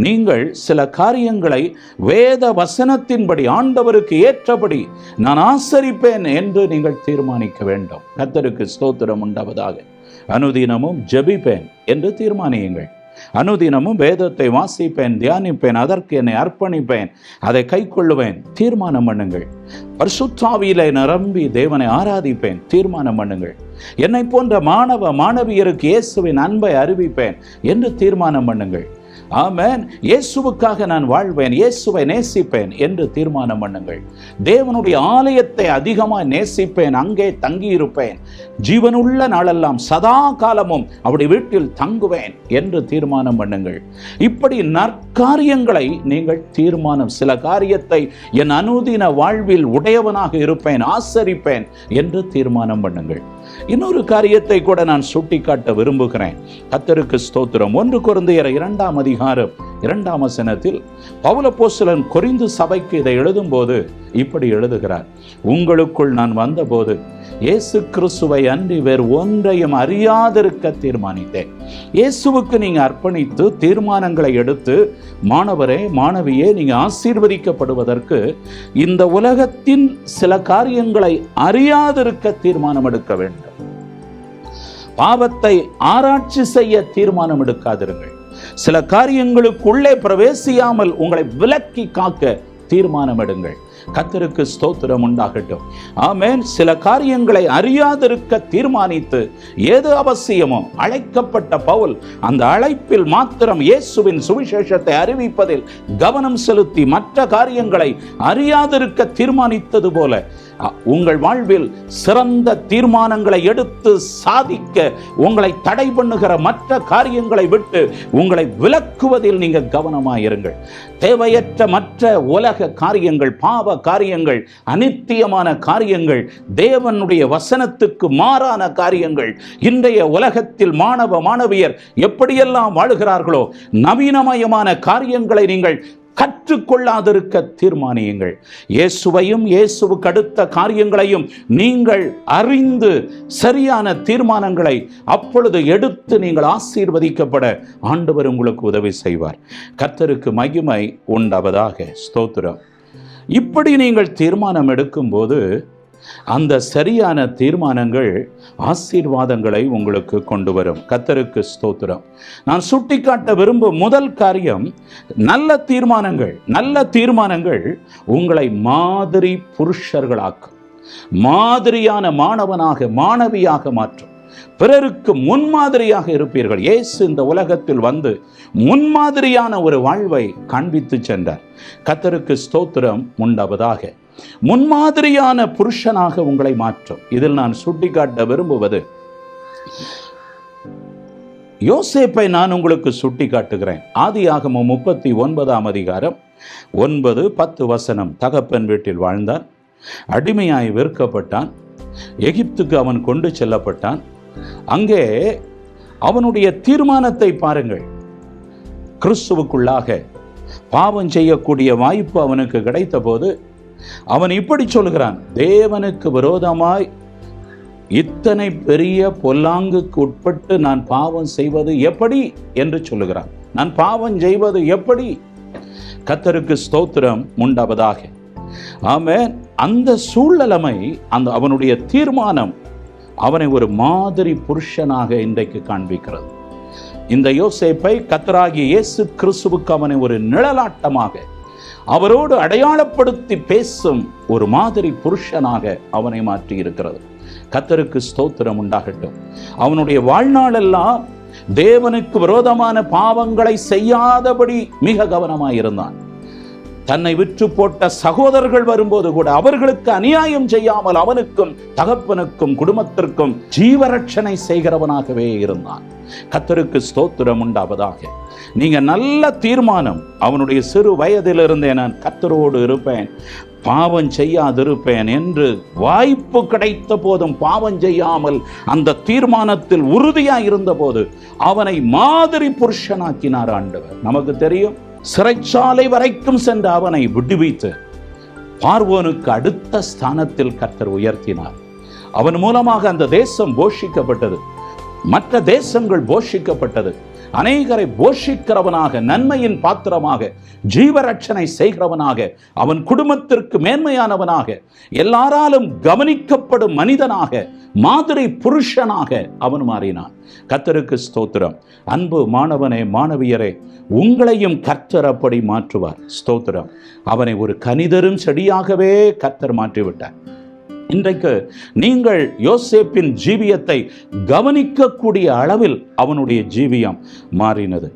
நீங்கள் சில காரியங்களை வேத வசனத்தின்படி, ஆண்டவருக்கு ஏற்றபடி நான் ஆசரிப்பேன் என்று நீங்கள் தீர்மானிக்க வேண்டும். கர்த்தருக்கு ஸ்தோத்திரம் உண்டாவதாக. அனுதினமும் ஜெபிப்பேன் என்று தீர்மானியுங்கள். அனுதினமும் வேதத்தை வாசிப்பேன், தியானிப்பேன், அதற்கு என்னை அர்ப்பணிப்பேன், அதை கைக்கொள்ளுவேன். தீர்மானம் பண்ணுங்கள். பரிசுத்த ஆவியிலே நிரம்பி தேவனை ஆராதிப்பேன். தீர்மானம் பண்ணுங்கள். என்னை போன்ற மாணவ மாணவியருக்கு இயேசுவின் அன்பை அறிவிப்பேன் என்று தீர்மானம் பண்ணுங்கள். ஆமென். இயேசுவுக்காக நான் வாழ்வேன், இயேசுவை நேசிப்பேன் என்று தீர்மானம் பண்ணுங்கள். தேவனுடைய ஆலயத்தை அதிகமாக நேசிப்பேன், அங்கே தங்கியிருப்பேன், ஜீவனுள்ள நாளெல்லாம் சதா காலமும் அவருடைய வீட்டில் தங்குவேன் என்று தீர்மானம் பண்ணுங்கள். இப்படி நற்காரியங்களை நீங்கள் தீர்மானம், சில காரியத்தை என் அனுதின வாழ்வில் உடையவனாக இருப்பேன், ஆசரிப்பேன் என்று தீர்மானம் பண்ணுங்கள். இன்னொரு காரியத்தை கூட நான் சுட்டிக்காட்ட விரும்புகிறேன். கர்த்தருக்கு ஸ்தோத்திரம். 1 கொரிந்தியர் 2ஆம் அதிகாரம் 2ஆம் வசனத்தில் பவுல் அப்போஸ்தலன் கொரிந்து சபைக்கு இதை எழுதும்போது இப்படி எழுதுகிறார்: உங்களுக்குள் நான் வந்தபோது இயேசு கிறிஸ்துவை அன்றி வேறு ஒன்றையும் அறியாதிருக்க தீர்மானித்தேன். இயேசுவுக்கு நீங்க அர்ப்பணித்து தீர்மானங்களை எடுத்து, மாணவரே மாணவியே, நீங்க ஆசீர்வதிக்கப்படுவதற்கு இந்த உலகத்தின் சில காரியங்களை அறியாதிருக்க தீர்மானம் எடுக்க வேண்டும். பாவத்தை ஆராய்ச்சி செய்ய தீர்மானம் எடுக்காதிருங்கள். சில காரியங்களுக்குள்ளே பிரவேசியாமல் உங்களை விலக்கி காக்க தீர்மானம் எடுங்கள். கர்த்தருக்கு ஸ்தோத்திரம் உண்டாகட்டும். ஆமென். சில காரியங்களை அறியாதிருக்க தீர்மானித்து, ஏது அவசியமோ அழைக்கப்பட்ட பவுல் அந்த அழைப்பில் மாத்திரம் இயேசுவின் சுவிசேஷத்தை அறிவிப்பதில் கவனம் செலுத்தி மற்ற காரியங்களை அறியாதிருக்க தீர்மானித்தது போல உங்கள் வாழ்வில் சிறந்த தீர்மானங்களை எடுத்து சாதிக்க உங்களை தடை பண்ணுகிற மற்ற காரியங்களை விட்டு உங்களை விலக்குவதில் நீங்கள் கவனமாயிருங்கள். தேவையற்ற மற்ற உலக காரியங்கள், பாவ காரியங்கள், அநித்தியமான காரியங்கள், தேவனுடைய வசனத்துக்கு மாறான காரியங்கள், இன்றைய உலகத்தில் மாணவ மாணவியர் எப்படியெல்லாம் வாழுகிறார்களோ நவீனமயமான காரியங்களை நீங்கள் கற்றுக்கொள்ளாதிருக்க தீர்மானியுங்கள். இயேசுவையும் இயேசுவுக்கு அடுத்த காரியங்களையும் நீங்கள் அறிந்து சரியான தீர்மானங்களை அப்பொழுது எடுத்து நீங்கள் ஆசீர்வதிக்கப்பட ஆண்டவர் உங்களுக்கு உதவி செய்வார். கர்த்தருக்கு மகிமை உண்டாவதாக. ஸ்தோத்திரம். இப்படி நீங்கள் தீர்மானம் எடுக்கும்போது அந்த சரியான தீர்மானங்கள் ஆசீர்வாதங்களை உங்களுக்கு கொண்டு வரும். கர்த்தருக்கு ஸ்தோத்திரம். நான் சுட்டிக்காட்ட விரும்பும் முதல் காரியம், நல்ல தீர்மானங்கள். நல்ல தீர்மானங்கள் உங்களை மாதிரி புருஷர்களாக்கும், மாதிரியான மாணவனாக மாணவியாக மாற்றும், பிறருக்கு முன்மாதிரியாக இருப்பீர்கள். இயேசு இந்த உலகத்தில் வந்து முன்மாதிரியான ஒரு வாழ்வை காண்பித்து சென்றார். கர்த்தருக்கு ஸ்தோத்திரம் உண்டாவதாக. முன்மாதிரியான புருஷனாக உங்களை மாற்றும். இதில் நான் சுட்டிக்காட்ட விரும்புவது, யோசேப்பை நான் உங்களுக்கு சுட்டிக்காட்டுகிறேன். ஆதியாகமம் 39ஆம் அதிகாரம் 9, 10 வசனம். தகப்பன் வீட்டில் வாழ்ந்தான், அடிமையாய் விற்கப்பட்டான், எகிப்துக்கு அவன் கொண்டு செல்லப்பட்டான். அங்கே அவனுடைய தீர்மானத்தை பாருங்கள். கிறிஸ்துவுக்குள்ளாக பாவம் செய்யக்கூடிய வாய்ப்பு அவனுக்கு கிடைத்த போது அவன் இப்படி சொல்கிறான்: தேவனுக்கு விரோதமாய் இத்தனை பெரிய பொல்லாங்குக்கு உட்பட்டு நான் பாவம் செய்வது எப்படி என்று சொல்லுகிறான். நான் பாவம் செய்வது எப்படி? கர்த்தருக்கு ஸ்தோத்திரம் உண்டாவதாக. ஆமென். அந்த சூழ்நிலைமை, அந்த அவனுடைய தீர்மானம் அவனை ஒரு மாதிரி புருஷனாக இன்றைக்கு காண்பிக்கிறது. இந்த யோசேப்பை கர்த்தராகிய இயேசு கிறிஸ்துவுக்கு அவனை ஒரு நிழலாட்டமாக, அவரோடு அடையாளப்படுத்தி பேசும் ஒரு மாதிரி புருஷனாக அவனை மாற்றி இருக்கிறது. கர்த்தருக்கு ஸ்தோத்திரம் உண்டாகட்டும். அவனுடைய வாழ்நாளெல்லாம் தேவனுக்கு விரோதமான பாவங்களை செய்யாதபடி மிக கவனமாயிருந்தான். தன்னை விற்று போட்ட சகோதரர்கள் வரும்போது கூட அவர்களுக்கு அநியாயம் செய்யாமல் அவனுக்கும் தகப்பனுக்கும் குடும்பத்திற்கும் ஜீவரட்சணை செய்கிறவனாகவே இருந்தான். கர்த்தருக்கு ஸ்தோத்திரம் உண்டாவதாக. நீங்க நல்ல தீர்மானம், அவனுடைய சிறு வயதிலிருந்தே நான் கர்த்தரோடு இருப்பேன், பாவம் செய்யாதிருப்பேன் என்று வாய்ப்பு கிடைத்த போதும் பாவம் செய்யாமல் அந்த தீர்மானத்தில் உறுதியாய் இருந்த போது அவனை மாதிரி புருஷனாக்கினார் ஆண்டவர். நமக்கு தெரியும், சிறைச்சாலை வரைக்கும் சென்று அவனை விடுவித்து பார்வோனுக்கு அடுத்த ஸ்தானத்தில் கர்த்தர் உயர்த்தினார். அவன் மூலமாக அந்த தேசம் போஷிக்கப்பட்டது, மற்ற தேசங்கள் போஷிக்கப்பட்டது. அநேகரை போஷிக்கிறவனாக, நன்மையின் பாத்திரமாக, ஜீவரட்சணை செய்கிறவனாக, அவன் குடும்பத்திற்கு மேன்மையானவனாக, எல்லாராலும் கவனிக்கப்படும் மனிதனாக, மாதிரி புருஷனாக அவன் மாறினான். கர்த்தருக்கு ஸ்தோத்திரம். அன்பு மாணவனே, மாணவியரே, உங்களையும் கர்த்தர் அப்படி மாற்றுவார். ஸ்தோத்திரம். அவனை ஒரு கனிதரும் செடியாகவே கர்த்தர் மாற்றிவிட்டார். இன்றைக்கு நீங்கள் யோசேப்பின் ஜீவியத்தை கவனிக்கக்கூடிய அளவில் அவனுடைய ஜீவியம் மாறினது.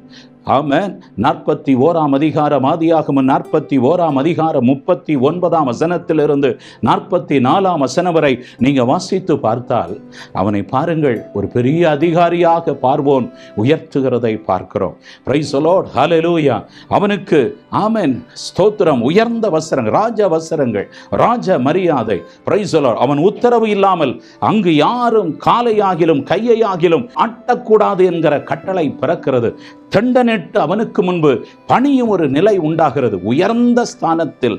ஆமென். 41ஆம் அதிகாரம், ஆதியாகமம் 41ஆம் அதிகாரம் 39ஆம் வசனத்திலிருந்து 44ஆம் வசனம் வரை நீங்க வாசித்து பார்த்தால் அவனை பாருங்கள், ஒரு பெரிய அதிகாரியாக பார்வோன் உயர்த்துகிறதை பார்க்கிறோம். பிரைஸ் தி லார்ட், ஹல்லேலூயா. அவனுக்கு ஆமென் ஸ்தோத்திரம், உயர்ந்த வஸ்திரங்கள், ராஜ வஸ்திரங்கள், ராஜ மரியாதை. Price the Lord. அவன் உத்தரவு இல்லாமல் அங்கு யாரும் காலையாகிலும் கையையாகிலும் ஆட்டக்கூடாது என்கிற கட்டளை பிறக்கிறது. தண்டனிட்டு அவனுக்கு முன்பு பணியும் ஒரு நிலை உண்டாகிறது. உயர்ந்த ஸ்தானத்தில்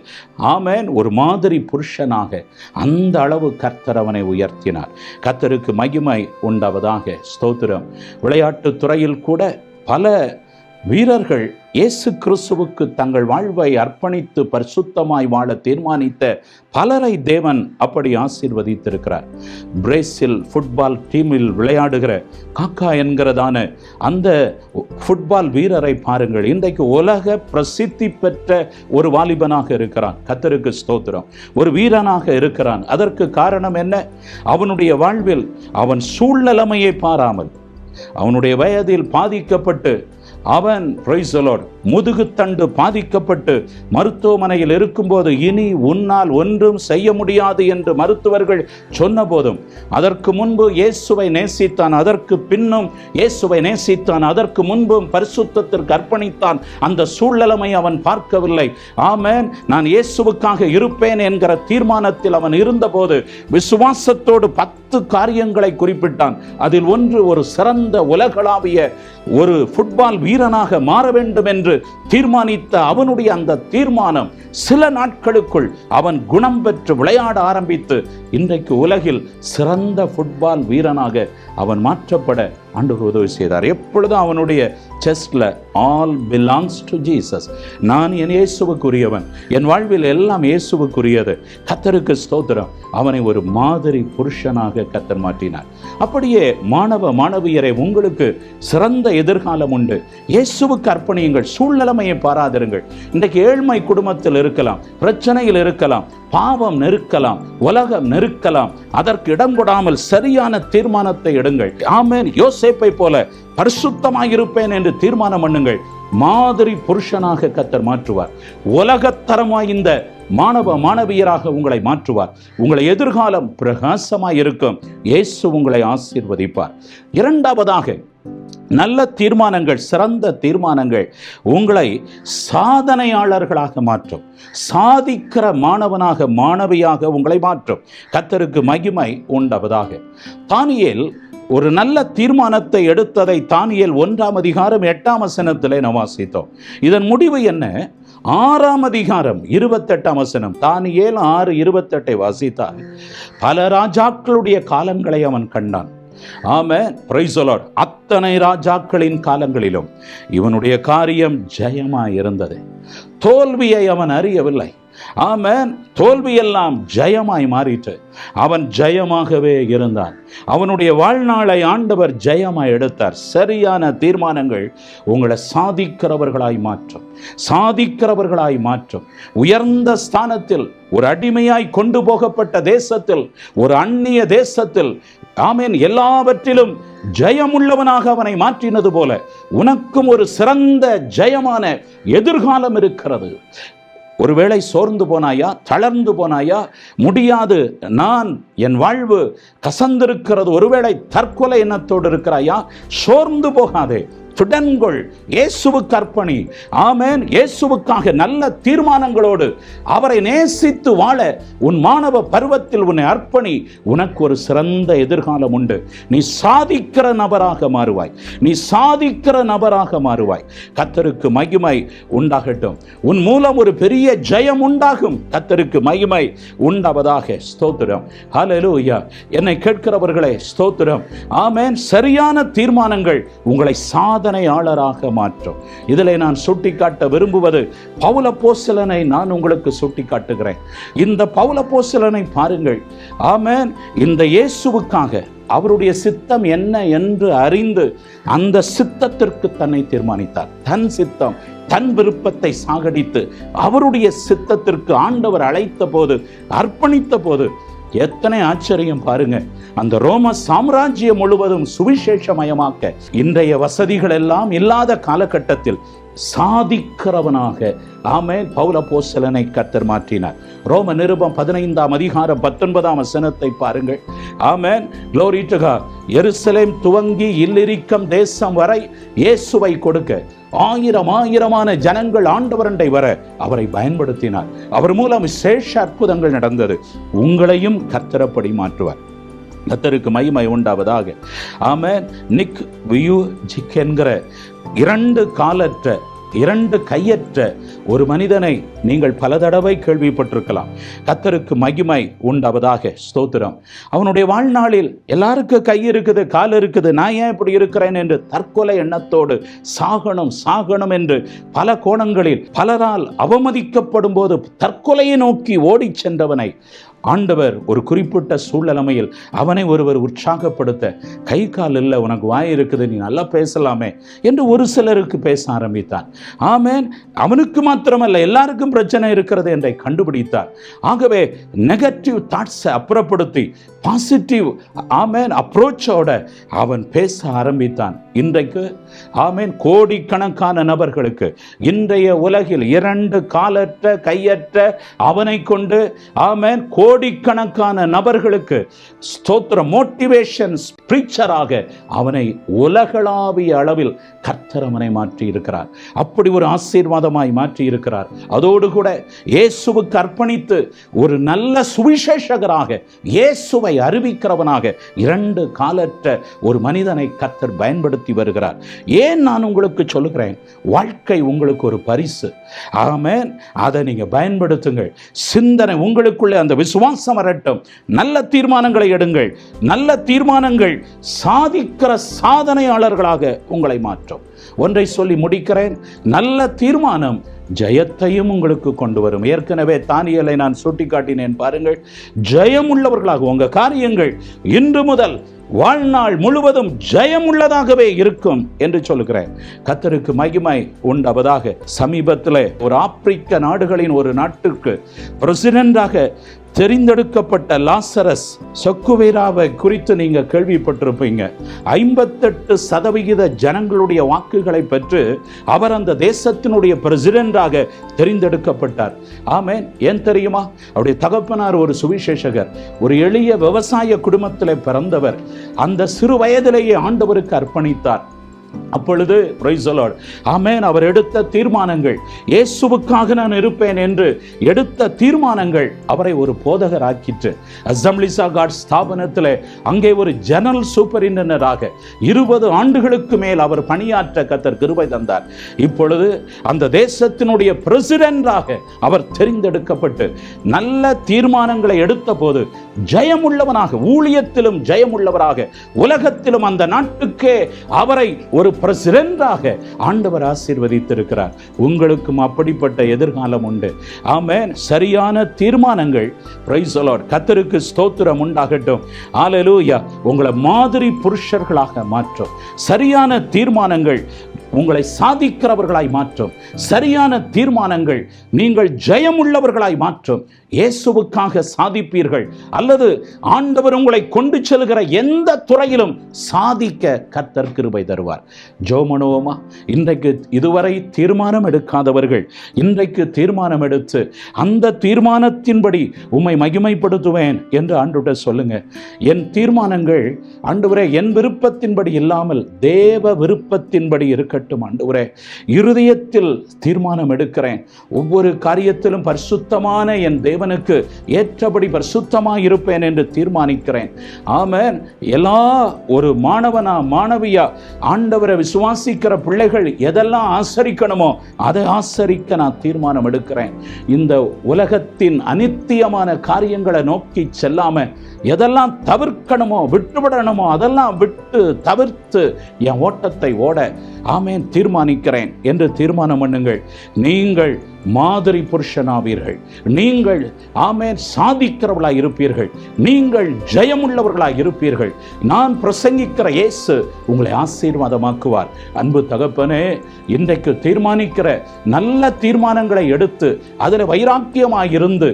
ஆமென் ஒரு மாதிரி புருஷனாக அந்த அளவு கர்த்தர் அவனை உயர்த்தினார். கர்த்தருக்கு மகிமை உண்டாவதாக. ஸ்தோத்திரம். விளையாட்டுத் துறையில் கூட பல வீரர்கள் இயேசு கிறிஸ்துவுக்கு தங்கள் வாழ்வை அர்ப்பணித்து பரிசுத்தமாய் வாழ தீர்மானித்த பலரை தேவன் அப்படி ஆசீர்வதித்திருக்கிறார். பிரேசில் ஃபுட்பால் டீமில் விளையாடுகிற காக்கா என்கிறதான அந்த ஃபுட்பால் வீரரை பாருங்கள். இன்றைக்கு உலக பிரசித்தி பெற்ற ஒரு வாலிபனாக இருக்கிறான். கர்த்தருக்கு ஸ்தோத்திரம். ஒரு வீரனாக இருக்கிறான். அதற்கு காரணம் என்ன? அவனுடைய வாழ்வில் அவன் சூழ்நிலைமையை பாராமல், அவனுடைய வயதில் பாதிக்கப்பட்டு அவன் பிரைஸ் தி லார்ட் முதுகுத்தண்டு பாதிக்கப்பட்டு மருத்துவமனையில் இருக்கும்போது இனி உன்னால் ஒன்றும் செய்ய முடியாது என்று மருத்துவர்கள் சொன்ன போதும் அதற்கு முன்பு இயேசுவை நேசித்தான், அதற்கு பின்னும் இயேசுவை நேசித்தான், அதற்கு முன்பும் பரிசுத்தத்திற்கு அர்ப்பணித்தான். அந்த சூழ்நிலைமை அவன் பார்க்கவில்லை. ஆமென். நான் இயேசுவுக்காக இருப்பேன் என்கிற தீர்மானத்தில் அவன் இருந்தபோது விசுவாசத்தோடு 10 காரியங்களை குறிப்பிட்டான். அதில் ஒன்று, ஒரு சிறந்த உலகளாவிய ஒரு ஃபுட்பால் வீரனாக மாற வேண்டும் என்று தீர்மானித்த அவனுடைய அந்த தீர்மானம் சில நாட்களுக்குள் அவன் குணம் பெற்று விளையாட ஆரம்பித்து இன்றைக்கு உலகில் சிறந்த ஃபுட்பால் வீரனாக அவன் மாற்றப்பட ஆண்டவர் உதவி செய்தார். எப்பொழுதும் அவனுடைய செஸ்ட்ல ஆல் பிலாங்ஸ் டு ஜீசஸ். நான் என் இயேசுவுக்குரியவன், என் வாழ்வில் எல்லாம் இயேசுவுக்குரியது. கர்த்தருக்கு ஸ்தோத்திரம். அவனை ஒரு மாதிரி புருஷனாக கர்த்தர் மாற்றினார். அப்படியே மாணவ மாணவியரை, உங்களுக்கு சிறந்த எதிர்காலம் உண்டு. இயேசுவுக்கு அர்ப்பணியுங்கள். சூழ்நிலைமையை பாராதிருங்கள். இன்றைக்கு ஏழ்மை குடும்பத்தில் இருக்கலாம், பிரச்சனையில் இருக்கலாம், பாவம் நெருக்கலாம், உலகம் நெருக்கலாம். அதற்கு இடம் கொடாமல் சரியான தீர்மானத்தை எடுங்கள். ஆமென். யோசேப்பை போல பரிசுத்தமாயிருப்பேன் என்று தீர்மானம் பண்ணுங்கள். மாதிரி புருஷனாக கர்த்தர் மாற்றுவார். உலகத்தரமாய் இந்த மாணவ மாணவியராக உங்களை மாற்றுவார். உங்களை எதிர்காலம் பிரகாசமாய் இருக்கும். இயேசு உங்களை ஆசீர்வதிப்பார். இரண்டாவதாக, நல்ல தீர்மானங்கள், சிறந்த தீர்மானங்கள் உங்களை சாதனையாளர்களாக மாற்றும். சாதிக்கிற மாணவனாக, மாணவியாக உங்களை மாற்றும். கர்த்தருக்கு மகிமை உண்டாவதாக. தானியேல் ஒரு நல்ல தீர்மானத்தை எடுத்ததை தானியேல் 1ஆம் அதிகாரம் 8ஆம் வசனத்திலே நாம் வாசித்தோம். இதன் முடிவு என்ன? 6ஆம் அதிகாரம் 28ஆம் வசனம். தானியேல் 6:28 வாசித்தால் பல ராஜாக்களுடைய காலங்களை அவன் கண்டான். ஆமென். Praise the Lord. அத்தனை ராஜாக்களின் காலங்களிலும் இவனுடைய காரியம் ஜெயமாய் இருந்தது. தோல்வியை அவன் அறியவில்லை. ஆமென். தோல்வியெல்லாம் ஜெயமாய் மாறிற்று. அவன் ஜெயமாகவே இருந்தான். அவனுடைய வாழ்நாளை ஆண்டவர் ஜெயமாய் எடுத்தார். சரியான தீர்மானங்கள் உங்களை சாதிக்கிறவர்களாய் மாற்றும். சாதிக்கிறவர்களாய் மாற்றும். உயர்ந்த ஸ்தானத்தில், ஒரு அடிமையாய் கொண்டு போகப்பட்ட தேசத்தில், ஒரு அந்நிய தேசத்தில், ஆமென், எல்லாவற்றிலும் ஜெயமுள்ளவனாக அவனை மாற்றினது போல உனக்கும் ஒரு சிறந்த ஜெயமான எதிர்காலம் இருக்கிறது. ஒருவேளை சோர்ந்து போனாயா, தளர்ந்து போனாயா, முடியாது, நான் என் வாழ்வு கசந்திருக்கிறது, ஒருவேளை தற்கொலை எண்ணத்தோடு இருக்கிறாயா, சோர்ந்து போகாதே, திடன்கொள், இயேசுவுக்கு அர்ப்பணி. ஆமென். இயேசுவுக்காக நல்ல தீர்மானங்களோடு அவரை நேசித்து வாழ உன் மாணவ பருவத்தில் உன்னை அர்ப்பணி. உனக்கு ஒரு சிறந்த எதிர்காலம் உண்டு. நீ சாதிக்கிற நபராக மாறுவாய். நீ சாதிக்கிற நபராக மாறுவாய். கர்த்தருக்கு மகிமை உண்டாகட்டும். உன் மூலம் ஒரு பெரிய ஜெயம் உண்டாகும். கர்த்தருக்கு மகிமை உண்டாவதாக. ஸ்தோத்திரம். ஹல்லேலூயா. என்னை கேட்கிறவர்களே, ஸ்தோத்திரம். ஆமென். சரியான தீர்மானங்கள் உங்களை சாதனையாளராக மாற்றும். இதிலே நான் சுட்டிக்காட்ட விரும்புவது பவுல் அப்போஸ்தலனை நான் உங்களுக்கு சுட்டிக்காட்டுகிறேன். இந்த பவுல் அப்போஸ்தலனை பாருங்கள். ஆமென். இந்த இயேசுவுக்காக அவருடைய சித்தம் என்ன என்று அறிந்து அந்த சித்தத்திற்கு தன்னை தீர்மானித்தார். தன் சித்தம், தன் விருப்பத்தை சாகடித்து அவருடைய சித்தத்திற்கு ஆண்டவர் அழைத்த போது, அர்ப்பணித்த போது, எத்தனை ஆச்சரியம் பாருங்க. அந்த ரோம சாம்ராஜ்யம் முழுவதும் சுவிசேஷமயமாக்க இன்றைய வசதிகள் எல்லாம் இல்லாத காலகட்டத்தில் சாதிக்கிறவனாக ஆமென் பவுல் அப்போஸ்தலனை கர்த்தர் மாற்றினார். ரோம நிருபம் 15ஆம் அதிகாரம் 19ஆம் வசனத்தை பாருங்கள். ஆமென். glory to God. எருசலேம் துவங்கி இல்லிரிக்கம் தேசம் வரை இயேசுவை கொடுக்க ஆயிரமான ஜனங்கள் ஆண்டவரண்டை வர அவரை பயன்படுத்தினார். அவர் மூலம் விசேஷ அற்புதங்கள் நடந்தது. உங்களையும் கர்த்தரப்படி மாற்றுவார். கர்த்தருக்கு மகிமை உண்டாவதாக. ஆமென். நிக் வியூஜிக் என்கிற இரண்டு காலற்ற, இரண்டு கையற்ற ஒரு மனிதனை நீங்கள் பல தடவை கேள்விப்பட்டிருக்கலாம். கர்த்தருக்கு மகிமை உண்டாவதாக. ஸ்தோத்திரம். அவனுடைய வாழ்நாளில் எல்லாருக்கும் கை இருக்குது, கால் இருக்குது, நான் ஏன் இப்படி இருக்கிறேன் என்று தற்கொலை எண்ணத்தோடு சாகணும் என்று பல கோணங்களில் பலரால் அவமதிக்கப்படும் போது தற்கொலையை நோக்கி ஓடி சென்றவனை ஆண்டவர் ஒரு குறிப்பிட்ட சூழ்நிலைமையில் அவனை ஒருவர் உற்சாகப்படுத்த, கை கால் இல்லை, உனக்கு வாய் இருக்குது, நீ நல்லா பேசலாமே என்று ஒரு சிலருக்கு பேச ஆரம்பித்தான். ஆமென். அவனுக்கு மாத்திரமல்ல, எல்லாருக்கும் பிரச்சனை இருக்கிறது என்றை கண்டுபிடித்தார். ஆகவே நெகட்டிவ் தாட்ஸை அப்புறப்படுத்தி பாசிட்டிவ் ஆமென் அப்ரோச்சோட அவன் பேச ஆரம்பித்தான். இன்றைக்கு ஆமென் கோடிக்கணக்கான நபர்களுக்கு இன்றைய உலகில் இரண்டு காலற்ற கையற்ற அவனை கொண்டு ஆமென் கோடிக்கணக்கான நபர்களுக்கு ஸ்தோத்திர மோட்டிவேஷன் ஸ்பீச்சராக அவனை உலகளாவிய அளவில் கர்த்தர் அவனை மாற்றி இருக்கிறார். அப்படி ஒரு ஆசீர்வாதமாய் மாற்றி இருக்கிறார். அதோடு கூட இயேசுவுக்கு அர்ப்பணித்து ஒரு நல்ல சுவிசேஷகராக, இயேசுவை அறிவிக்கிறவனாக இரண்டு காலற்ற ஒரு மனிதனை கர்த்தர் பயன்படுத்தி வருகிறார். ஏன் நான் உங்களுக்கு சொல்லுகிறேன், வாழ்க்கை உங்களுக்கு ஒரு பரிசு. ஆமென். அதை நீங்க பயன்படுத்துங்கள். சிந்தனை உங்களுக்குள்ளே அந்த விசுவாசம் வரட்டும். நல்ல தீர்மானங்களை எடுங்கள். நல்ல தீர்மானங்கள் சாதிக்கிற சாதனையாளர்களாக உங்களை மாற்றும். ஒன்றை சொல்லி முடிக்கிறேன். நல்ல தீர்மானம் ஜெயத்தையும் உங்களுக்கு கொண்டு வரும். ஏற்கனவே தானியேலை நான் சுட்டிக்காட்டினேன் பாருங்கள். ஜெயம் உள்ளவர்களாக உங்க காரியங்கள் இன்று முதல் வாழ்நாள் முழுவதும் ஜெயம் உள்ளதாகவே இருக்கும் என்று சொல்லுகிறேன். கர்த்தருக்கு மகிமை உண்டாவதாக. சமீபத்தில் ஒரு ஆப்பிரிக்க நாடுகளின் ஒரு நாட்டுக்கு பிரசிடென்டாக தெரிந்தெடுக்கப்பட்ட லாசரஸ் சொக்குவேராவை குறித்து நீங்க கேள்விப்பட்டிருப்பீங்க. 58% ஜனங்களுடைய வாக்குகளை பெற்று அவர் அந்த தேசத்தினுடைய பிரசிடென்டாக தெரிந்தெடுக்கப்பட்டார். ஆமென். ஏன் தெரியுமா? அவருடைய தகப்பனார் ஒரு சுவிசேஷகர், ஒரு எளிய விவசாய குடும்பத்தில் பிறந்தவர். அந்த சிறு வயதிலேயே ஆண்டவருக்கு அர்ப்பணித்தார். அப்பொழுது பிரைஸ் தி லார்ட் ஆமென் அவர் எடுத்த தீர்மானங்கள், இயேசுவுக்காக நான் இருப்பேன் என்று எடுத்த தீர்மானங்கள் அவரை ஒரு போதகர் ஆக்கிற்று. அசெம்பிளிஸ் ஆஃப் காட் ஸ்தாபனத்தில் அங்கே ஒரு ஜெனரல் சூப்பரிண்டென்டன்டாக 20 ஆண்டுகளுக்கு மேல் அவர் பணியாற்ற கர்த்தர் கிருபை தந்தார். இப்பொழுது அந்த தேசத்தினுடைய பிரசிடென்டாக அவர் தெரிந்தெடுக்கப்பட்டு நல்ல தீர்மானங்களை எடுத்த போது ஜெயமுள்ளவனாக, ஊழியத்திலும் ஜெயமுள்ளவராக, உலகத்திலும் அந்த நாட்டுக்கே அவரை ஒரு பிரசிடென்டாக ஆண்டவர் ஆசீர்வதித்திருக்கிறார். உங்களுக்கும் அப்படிப்பட்ட எதிர்காலம் உண்டு. ஆமென். சரியான தீர்மானங்கள். Price the Lord. கர்த்தருக்கு ஸ்தோத்திரம் உண்டாகட்டும். ஹல்லேலூயா. உங்களை மாதிரி புருஷர்களாக மாற்றும். சரியான தீர்மானங்கள் உங்களை சாதிக்கிறவர்களாய் மாற்றும். சரியான தீர்மானங்கள் நீங்கள் ஜெயமுள்ளவர்களாய் மாற்றும். இயேசுவுக்காக சாதிப்பீர்கள். அல்லது ஆண்டவர் உங்களை கொண்டு செல்கிற எந்த துறையிலும் சாதிக்க கர்த்தர் கிருபை தருவார். ஜோமனோமா, இன்றைக்கு இதுவரை தீர்மானம் எடுக்காதவர்கள் இன்றைக்கு தீர்மானம் எடுத்து அந்த தீர்மானத்தின்படி உம்மை மகிமைப்படுத்துவேன் என்று ஆண்டவர்கிட்ட சொல்லுங்க. என் தீர்மானங்கள் ஆண்டவரே என் விருப்பத்தின்படி இல்லாமல் தேவ விருப்பத்தின்படி இருக்கட்டும். ஆண்டவரே, இருதயத்தில் தீர்மானம் எடுக்கிறேன். ஒவ்வொரு காரியத்திலும் பரிசுத்தமான என் தேவனுக்கு ஏற்றபடி பரிசுத்தமாக இருப்பேன் என்று தீர்மானிக்கிறேன். ஆமென். எல்லா ஒரு மாணவனா மாணவியா ஆண்டவரை விசுவாசிக்கிற பிள்ளைகள் எதெல்லாம் ஆசரிக்கணுமோ அதை ஆசரிக்க நான் தீர்மானம் எடுக்கிறேன். இந்த உலகத்தின் அநித்தியமான காரியங்களை நோக்கி செல்லாம எதெல்லாம் தவிர்க்கணுமோ விட்டுவிடணுமோ அதெல்லாம் விட்டு தவிர்த்து என் ஓட்டத்தை ஓட ஆமென் தீர்மானிக்கிறேன் என்று தீர்மானம் பண்ணுங்கள். நீங்கள் மாதிரி புருஷனாவீர்கள். நீங்கள் ஆமென் சாதிக்கிறவர்களாய் இருப்பீர்கள். நீங்கள் ஜெயமுள்ளவர்களாய் இருப்பீர்கள். நான் பிரசங்கிக்கிற இயேசு உங்களை ஆசீர்வாதமாக்குவார். அன்பு தகப்பனே, இன்றைக்கு தீர்மானிக்கிற நல்ல தீர்மானங்களை எடுத்து அதில் வைராக்கியமாயிருந்து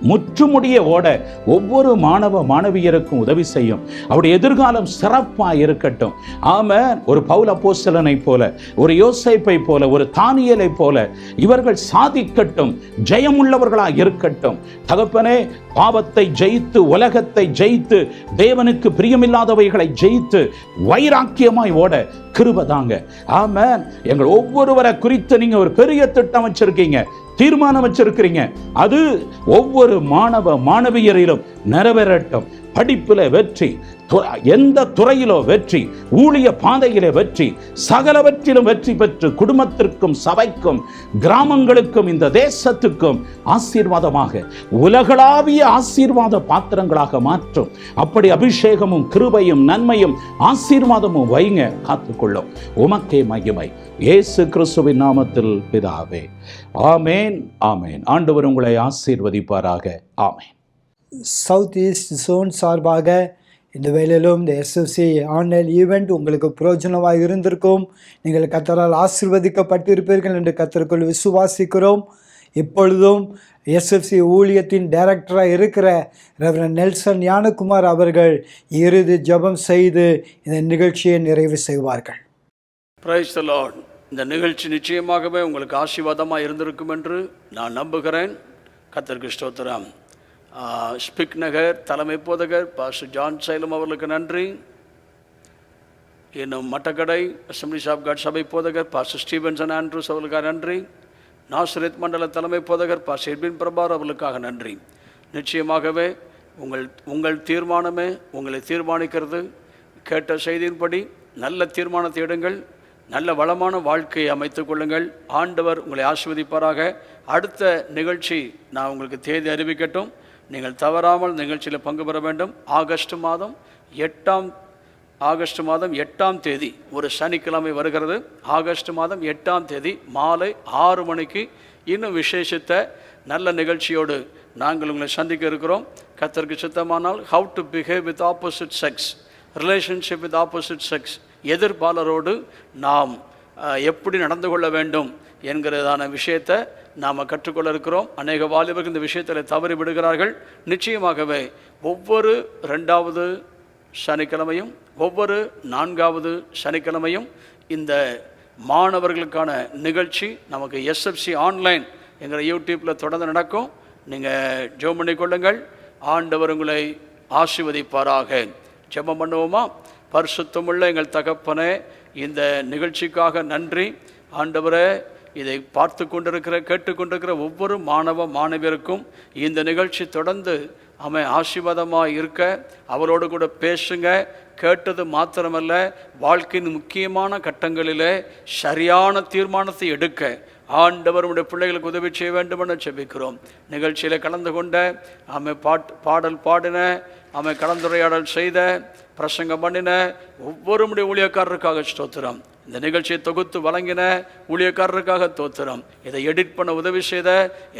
முற்றுமுடிய ஓட ஒவ்வொரு மாணவ மாணவியருக்கும் உதவி செய்யும். அவருடைய எதிர்காலம் சிறப்பாக இருக்கட்டும். ஆமென். ஒரு பவுல் அப்போஸ்தலனை போல, ஒரு யோசேப்பை போல, ஒரு தானியேலை போல இவர்கள் சாதிக்கட்டும், ஜெயமுள்ளவர்களாக இருக்கட்டும். தகப்பனே, பாவத்தை ஜெயித்து உலகத்தை ஜெயித்து தேவனுக்கு பிரியமில்லாதவைகளை ஜெயித்து வைராக்கியமாய் ஓட கிருபைதாங்க. ஆமென். எங்கள் ஒவ்வொருவரை குறித்து நீங்க ஒரு பெரிய திட்டம் வச்சிருக்கீங்க, தீர்மானம் வச்சிருக்கிறீங்க. அது ஒவ்வொரு மாணவ மாணவியரிலும் நிறைவேறட்டும். படிப்பில் வெற்றி, எந்த துறையிலோ வெற்றி, ஊழிய பாதையிலே வெற்றி, சகலவற்றிலும் வெற்றி பெற்று குடும்பத்திற்கும் சபைக்கும் கிராமங்களுக்கும் இந்த தேசத்துக்கும் ஆசீர்வாதமாக உலகளாவிய ஆசீர்வாத பாத்திரங்களாக மாற்றும். அப்படி அபிஷேகமும் கிருபையும் நன்மையும் ஆசீர்வாதமும் வைங்க காத்துக்கொள்ளும். உமக்கே மகிமை. இயேசு கிறிஸ்துவின் நாமத்தில் பிதாவே. ஆமேன், ஆமேன். ஆண்டவர் உங்களை ஆசீர்வதிப்பாராக. ஆமேன். சவுத் ஈஸ்ட் ஜோன் சார்பாக இந்த வேளையிலும் இந்த எஸ்எஃப்சி ஆன்லைன் ஈவெண்ட் உங்களுக்கு பிரயோஜனமாக இருந்திருக்கும். நீங்கள் கர்த்தரால் ஆசீர்வதிக்கப்பட்டிருப்பீர்கள் என்று கர்த்தருக்குள் விசுவாசிக்கிறோம். இப்பொழுதும் எஸ்எஃப்சி ஊழியத்தின் டைரக்டராக இருக்கிற ரெவரண்ட் நெல்சன் ஞானகுமார் அவர்கள் இறுதி ஜெபம் செய்து இந்த நிகழ்ச்சியை நிறைவு செய்வார்கள். Price the Lord. இந்த நிகழ்ச்சி நிச்சயமாகவே உங்களுக்கு ஆசீர்வாதமாக இருந்திருக்கும் என்று நான் நம்புகிறேன். கர்த்தருக்கு ஸ்தோத்திரம். ஸ்பிக் நகர் தலைமை போதகர் பாஸ்டர் ஜான் சைலம் அவர்களுக்கு நன்றி. இன்னும் மட்டக்கடை அசம்பிளிஸ் ஆஃப் காட் சபை போதகர் பாஸ்டர் ஸ்டீவன்சன் ஆண்ட்ரூஸ் அவர்களுக்காக நன்றி. நாசரேத் மண்டல தலைமை போதகர் பாஸ்டர் எட்வின் பிரபார் அவர்களுக்காக நன்றி. நிச்சயமாகவே உங்கள் தீர்மானமே உங்களை தீர்மானிக்கிறது. கேட்ட செய்தியின்படி நல்ல தீர்மானத்தை எடுங்கள். நல்ல வளமான வாழ்க்கையை அமைத்துக் கொள்ளுங்கள். ஆண்டவர் உங்களை ஆசீர்வதிப்பாராக. அடுத்த நிகழ்ச்சி நான் உங்களுக்கு தேதி அறிவிக்கட்டும். நீங்கள் தவறாமல் நிகழ்ச்சியில் பங்கு பெற வேண்டும். ஆகஸ்ட் மாதம் 8ஆம் தேதி ஒரு சனிக்கிழமை வருகிறது. ஆகஸ்ட் மாதம் 8ஆம் தேதி மாலை 6 மணிக்கு இன்னும் விசேஷித்த நல்ல நிகழ்ச்சியோடு நாங்கள் உங்களை சந்திக்க இருக்கிறோம். கர்த்தருக்கு சித்தமானால் how to behave with opposite sex, relationship with opposite sex, எதிர்பாலரோடு நாம் எப்படி நடந்து கொள்ள வேண்டும் என்கிறதான விஷயத்தை நாம் கற்றுக்கொள்ள இருக்கிறோம். அநேக வாலிபர்கள் இந்த விஷயத்தில் தவறி விடுகிறார்கள். நிச்சயமாகவே ஒவ்வொரு 2வது சனிக்கிழமையும் ஒவ்வொரு 4வது சனிக்கிழமையும் இந்த மாணவர்களுக்கான நிகழ்ச்சி நமக்கு எஸ்எஃப்சி ஆன்லைன் என்கிற யூடியூப்பில் தொடர்ந்து நடக்கும். நீங்கள் ஜெபம் பண்ணிக்கொள்ளுங்கள். ஆண்டவர் உங்களை ஆசீர்வதிப்பாராக. ஜெபம் பண்ணுவோமா? பரிசுத்தமுள்ள எங்கள் தகப்பனே, இந்த நிகழ்ச்சிக்காக நன்றி. ஆண்டவரே, இதை பார்த்து கொண்டிருக்கிற கேட்டுக்கொண்டிருக்கிற ஒவ்வொரு மாணவ மாணவியருக்கும் இந்த நிகழ்ச்சி தொடர்ந்து ஆசீர்வாதமாக இருக்க அவரோடு கூட பேசுங்க. கேட்டது மாத்திரமல்ல, வாழ்க்கையின் முக்கியமான கட்டங்களிலே சரியான தீர்மானத்தை எடுக்க ஆண்டவருடைய பிள்ளைகளுக்கு உதவி செய்ய வேண்டும் என ஜெபிக்கிறோம். நிகழ்ச்சியில் கலந்து கொண்ட பாடல் பாடின கலந்துரையாடல் செய்த பிரசங்கம் பண்ணின ஒவ்வொருடைய ஊழியக்காரருக்காக ஸ்தோத்திரம். இந்த நிகழ்ச்சியை தொகுத்து வழங்கின ஊழியக்காரருக்காக தோத்திரம். இதை எடிட் பண்ண உதவி செய்த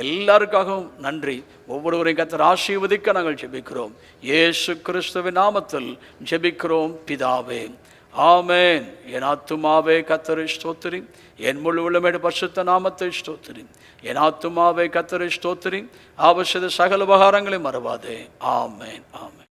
எல்லாருக்காகவும் நன்றி. ஒவ்வொருவரையும் கர்த்தர் ஆசீர்வதிக்க நாங்கள் ஜெபிக்கிறோம். இயேசு கிறிஸ்துவின் நாமத்தில் ஜெபிக்கிறோம் பிதாவே, ஆமென். என் ஆத்துமாவே கர்த்தரை ஸ்தோத்திரி, என் முழு உள்ளமே பரிசுத்த நாமத்தை ஸ்தோத்திரி. என் ஆத்துமாவே கர்த்தரை ஸ்தோத்திரி, அவசிய சகல உபகாரங்களை மறவாதே. ஆமென், ஆமென்.